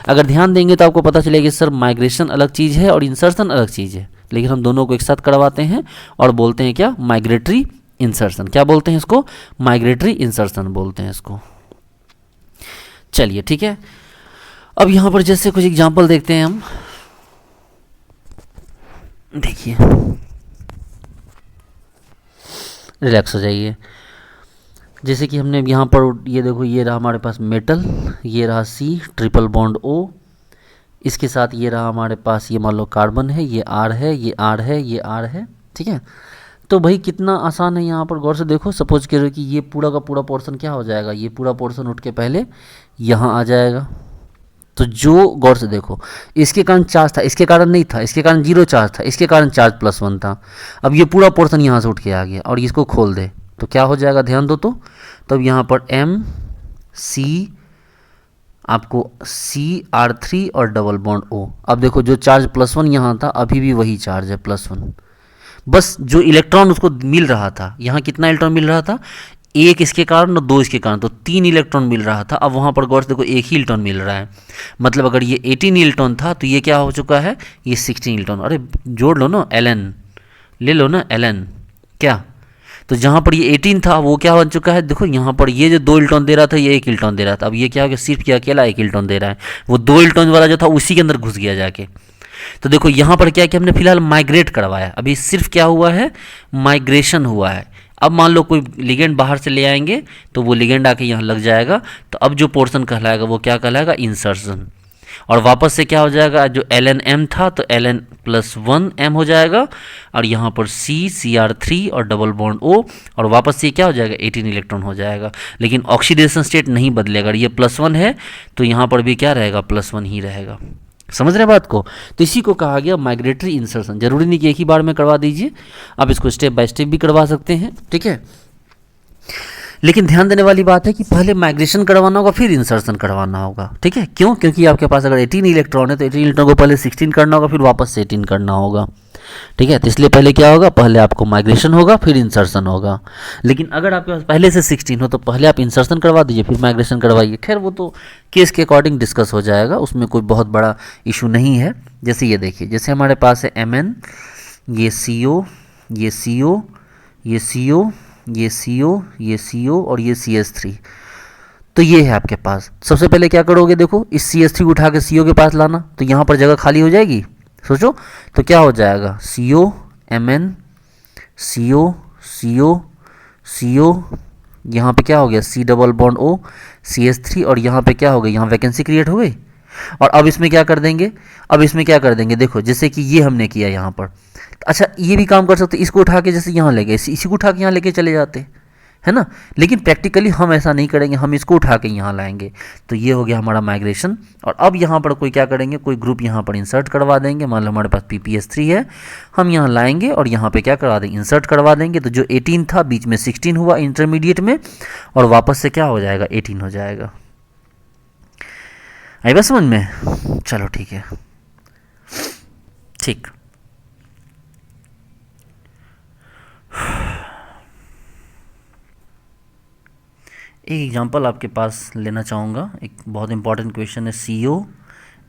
अगर ध्यान देंगे तो आपको पता चलेगा कि सर माइग्रेशन अलग चीज़ है और इंसर्शन अलग चीज़ है, लेकिन हम दोनों को एक साथ करवाते हैं और बोलते हैं क्या? Migratory insertion. क्या बोलते हैं इसको? माइग्रेटरी इंसर्शन बोलते हैं इसको। चलिए ठीक है, अब यहाँ पर जैसे कुछ एग्जांपल देखते हैं हम। देखिए, रिलैक्स हो जाइए। जैसे कि हमने यहाँ पर ये देखो, ये रहा हमारे पास मेटल, ये रहा C ट्रिपल बॉन्ड O, इसके साथ ये रहा हमारे पास, ये मान लो कार्बन है, ये R है, ये R है, ये R है, ठीक है। तो भाई कितना आसान है यहाँ पर, गौर से देखो। सपोज करो कि ये पूरा का पूरा पोर्शन क्या हो जाएगा? ये पूरा पोर्शन उठ के पहले यहाँ आ जाएगा। तो जो, गौर से देखो, इसके कारण चार्ज था, इसके कारण नहीं था, इसके कारण 0 चार्ज था, इसके कारण चार्ज +1 था। अब ये पूरा पोर्शन यहाँ से उठ के आ गया और इसको खोल दे तो क्या हो जाएगा? ध्यान दो तो। तब यहाँ पर MC, आपको CR3 और डबल बॉन्ड O। अब देखो जो चार्ज +1 यहाँ था अभी भी वही चार्ज है +1, बस जो इलेक्ट्रॉन उसको मिल रहा था, यहाँ कितना इलेक्ट्रॉन मिल रहा था? 1 इसके कारण और 2 इसके कारण, तो 3 इलेक्ट्रॉन मिल रहा था। अब वहाँ पर गौर से देखो 1 ही इलेक्ट्रॉन मिल रहा है, मतलब अगर ये 18 इलेक्ट्रॉन था तो ये क्या हो चुका है? ये 16 इलेक्ट्रॉन। अरे जोड़ लो ना, Ln ले लो ना, Ln। क्या, तो जहाँ पर ये 18 था वो क्या बन चुका है? देखो यहाँ पर ये जो 2 इलेक्ट्रॉन दे रहा था ये 1 इलेक्ट्रॉन दे रहा था, अब ये क्या हो गया? सिर्फ ये अकेला 1 इलेक्ट्रॉन दे रहा है, वो 2 इलेक्ट्रॉन वाला जो था उसी के अंदर घुस गया जाके। तो देखो यहाँ पर क्या हमने फिलहाल माइग्रेट करवाया, अभी सिर्फ क्या हुआ है? माइग्रेशन हुआ है। अब मान लो कोई लिगेंड बाहर से ले आएंगे तो वो लिगेंड आके यहाँ लग जाएगा, तो अब जो पोर्शन कहलाएगा वो क्या कहलाएगा? इंसर्शन। और वापस से क्या हो जाएगा? जो Ln था तो Ln+1m हो जाएगा, और यहाँ पर CR3 और डबल बॉन्ड O, और वापस से क्या हो जाएगा? 18 इलेक्ट्रॉन हो जाएगा। लेकिन ऑक्सीडेशन स्टेट नहीं बदलेगा, अगर ये +1 है तो यहाँ पर भी क्या रहेगा? +1 ही रहेगा। समझ रहे बात को? तो इसी को कहा गया माइग्रेटरी इंसर्शन। जरूरी नहीं कि एक ही बार में करवा दीजिए, आप इसको स्टेप बाय स्टेप भी करवा सकते हैं, ठीक है। लेकिन ध्यान देने वाली बात है कि पहले माइग्रेशन करवाना होगा फिर इंसर्शन करवाना होगा, ठीक है। क्यों? क्योंकि आपके पास अगर 18 इलेक्ट्रॉन है तो 18 इलेक्ट्रॉन को पहले 16 करना होगा, फिर वापस से 18 करना होगा, ठीक है। तो इसलिए पहले क्या होगा? पहले आपको माइग्रेशन होगा फिर इंसर्शन होगा। लेकिन अगर आपके पास पहले से 16 हो तो पहले आप इंसर्शन करवा दीजिए फिर माइग्रेशन करवाइए। खैर वो तो केस के अकॉर्डिंग डिस्कस हो जाएगा, उसमें कोई बहुत बड़ा इशू नहीं है। जैसे ये देखिए, जैसे हमारे पास है Mn, ये CO, ये CO, ये CO, ये CO, ये CO और ये CH3, तो ये है आपके पास। सबसे पहले क्या करोगे? देखो इस CH3 को उठा के CO के पास लाना, तो यहाँ पर जगह खाली हो जाएगी। सोचो तो क्या हो जाएगा? CO Mn, CO CO CO, यहाँ पे क्या हो गया? C double bond O CH3, और यहाँ पे क्या हो गई? यहाँ वैकेंसी क्रिएट हो गई। और अब इसमें क्या कर देंगे? अब इसमें क्या कर देंगे? देखो जैसे कि ये हमने किया यहाँ पर, अच्छा ये भी काम कर सकते, इसको उठा के जैसे यहाँ ले गए, इसी को उठा के यहाँ लेके चले जाते, है ना। लेकिन प्रैक्टिकली हम ऐसा नहीं करेंगे, हम इसको उठा के यहाँ लाएंगे। तो ये हो गया हमारा माइग्रेशन। और अब यहाँ पर कोई क्या करेंगे? कोई ग्रुप यहाँ पर इंसर्ट करवा देंगे। मान लो हमारे पास PPS3 है, हम यहाँ लाएंगे और यहाँ पे क्या करवा देंगे? इंसर्ट करवा देंगे। तो जो 18 था बीच में 16 हुआ इंटरमीडिएट में, और वापस से क्या हो जाएगा? 18 हो जाएगा। आई बात समझ में? चलो ठीक है, ठीक। एक एग्जांपल आपके पास लेना चाहूँगा, एक बहुत इंपॉर्टेंट क्वेश्चन है। CO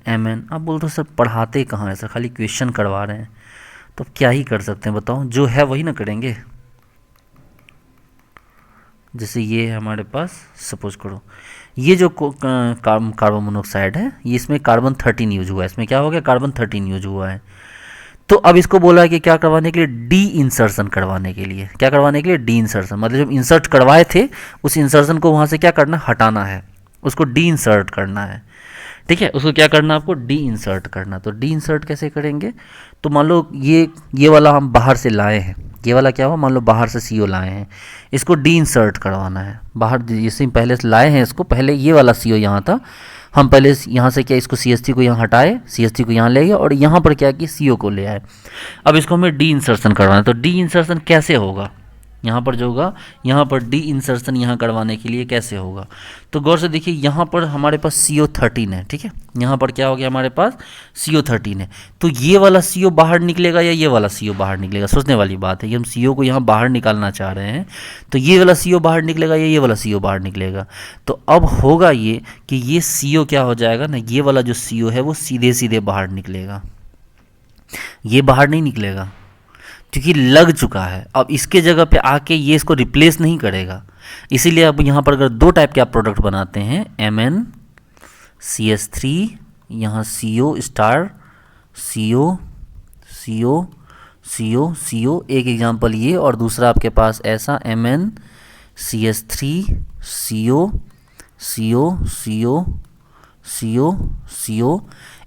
Mn। आप बोलते हो सर पढ़ाते कहाँ है सर, खाली क्वेश्चन करवा रहे हैं, तो अब क्या ही कर सकते हैं बताओ, जो है वही ना करेंगे। जैसे ये है हमारे पास, सपोज करो ये जो कार्बन मोनोऑक्साइड है, ये इसमें कार्बन 13 यूज हुआ है, इसमें क्या हो गया, कार्बन 13 यूज हुआ है। तो अब इसको बोला है कि क्या करवाने के लिए, डी इंसर्शन करवाने के लिए। क्या करवाने के लिए, डी इंसर्शन, मतलब जब इंसर्ट करवाए थे उस इंसर्शन को वहाँ से क्या करना, हटाना है, उसको डी इंसर्ट करना है। ठीक है, उसको क्या करना, आपको डी इंसर्ट करना। तो डी इंसर्ट कैसे करेंगे, तो मान लो ये वाला हम बाहर से लाए हैं, ये वाला क्या हुआ, मान लो बाहर से CO लाए हैं, इसको डी इंसर्ट करवाना है बाहर। जैसे पहले से लाए हैं इसको, पहले ये वाला CO यहाँ था, हम पहले यहाँ से क्या इसको CH3 को यहाँ हटाए, CH3 को यहाँ ले गए और यहाँ पर क्या कि CO को ले आए। अब इसको हमें डी इंसर्शन करवाना है। तो डी इंसर्शन कैसे होगा, यहाँ पर जो होगा, यहाँ पर डी इंसर्शन यहाँ करवाने के लिए कैसे होगा, तो गौर से देखिए यहाँ पर हमारे पास CO13 है। ठीक है, यहाँ पर क्या हो गया, हमारे पास CO13 है। तो ये वाला CO बाहर निकलेगा या ये वाला CO बाहर निकलेगा, सोचने वाली बात है कि हम CO को यहाँ बाहर निकालना चाह रहे हैं, तो ये वाला CO बाहर निकलेगा या ये वाला CO बाहर निकलेगा। तो अब होगा ये कि ये CO क्या हो जाएगा ना, ये वाला जो CO है वो सीधे सीधे बाहर निकलेगा, ये बाहर नहीं निकलेगा क्योंकि लग चुका है। अब इसके जगह पे आके ये इसको रिप्लेस नहीं करेगा, इसीलिए अब यहाँ पर अगर दो टाइप के आप प्रोडक्ट बनाते हैं, MnCH3, यहाँ CO star, CO CO CO CO, एक एग्जांपल ये, और दूसरा आपके पास ऐसा MnCH3 CO CO CO CO CO।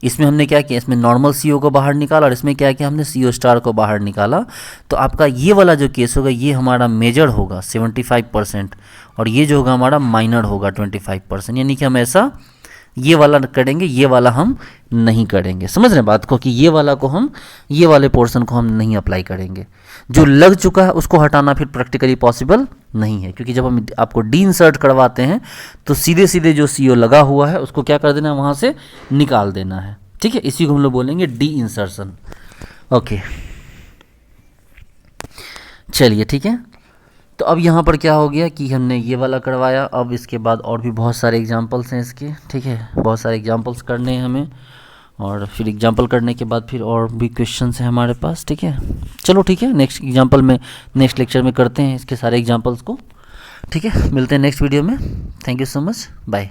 इसमें हमने क्या किया, इसमें नॉर्मल CO को बाहर निकाला और इसमें क्या किया, हमने CO स्टार को बाहर निकाला। तो आपका ये वाला जो केस होगा ये हमारा मेजर होगा 75% और ये जो होगा हमारा माइनर होगा 25%। यानी कि हम ऐसा ये वाला करेंगे, ये वाला हम नहीं करेंगे। समझ रहे हैं बात को, कि ये वाला को हम, ये वाले पोर्शन को हम नहीं अप्लाई करेंगे। जो लग चुका है उसको हटाना फिर प्रैक्टिकली पॉसिबल नहीं है, क्योंकि जब हम आपको डी इंसर्ट करवाते हैं तो सीधे सीधे जो CO लगा हुआ है उसको क्या कर देना है, वहाँ से निकाल देना है। ठीक है, इसी को हम लोग बोलेंगे डी इंसर्शन। ओके, चलिए ठीक है। तो अब यहाँ पर क्या हो गया कि हमने ये वाला करवाया, अब इसके बाद और भी बहुत सारे एग्जांपल्स हैं इसके। ठीक है, बहुत सारे एग्जांपल्स करने हैं हमें, और फिर एग्जांपल करने के बाद फिर और भी क्वेश्चंस हैं हमारे पास। ठीक है, चलो ठीक है, नेक्स्ट एग्जांपल में, नेक्स्ट लेक्चर में करते हैं इसके सारे एग्जांपल्स को। ठीक है, मिलते हैं नेक्स्ट वीडियो में। Thank you so much, bye.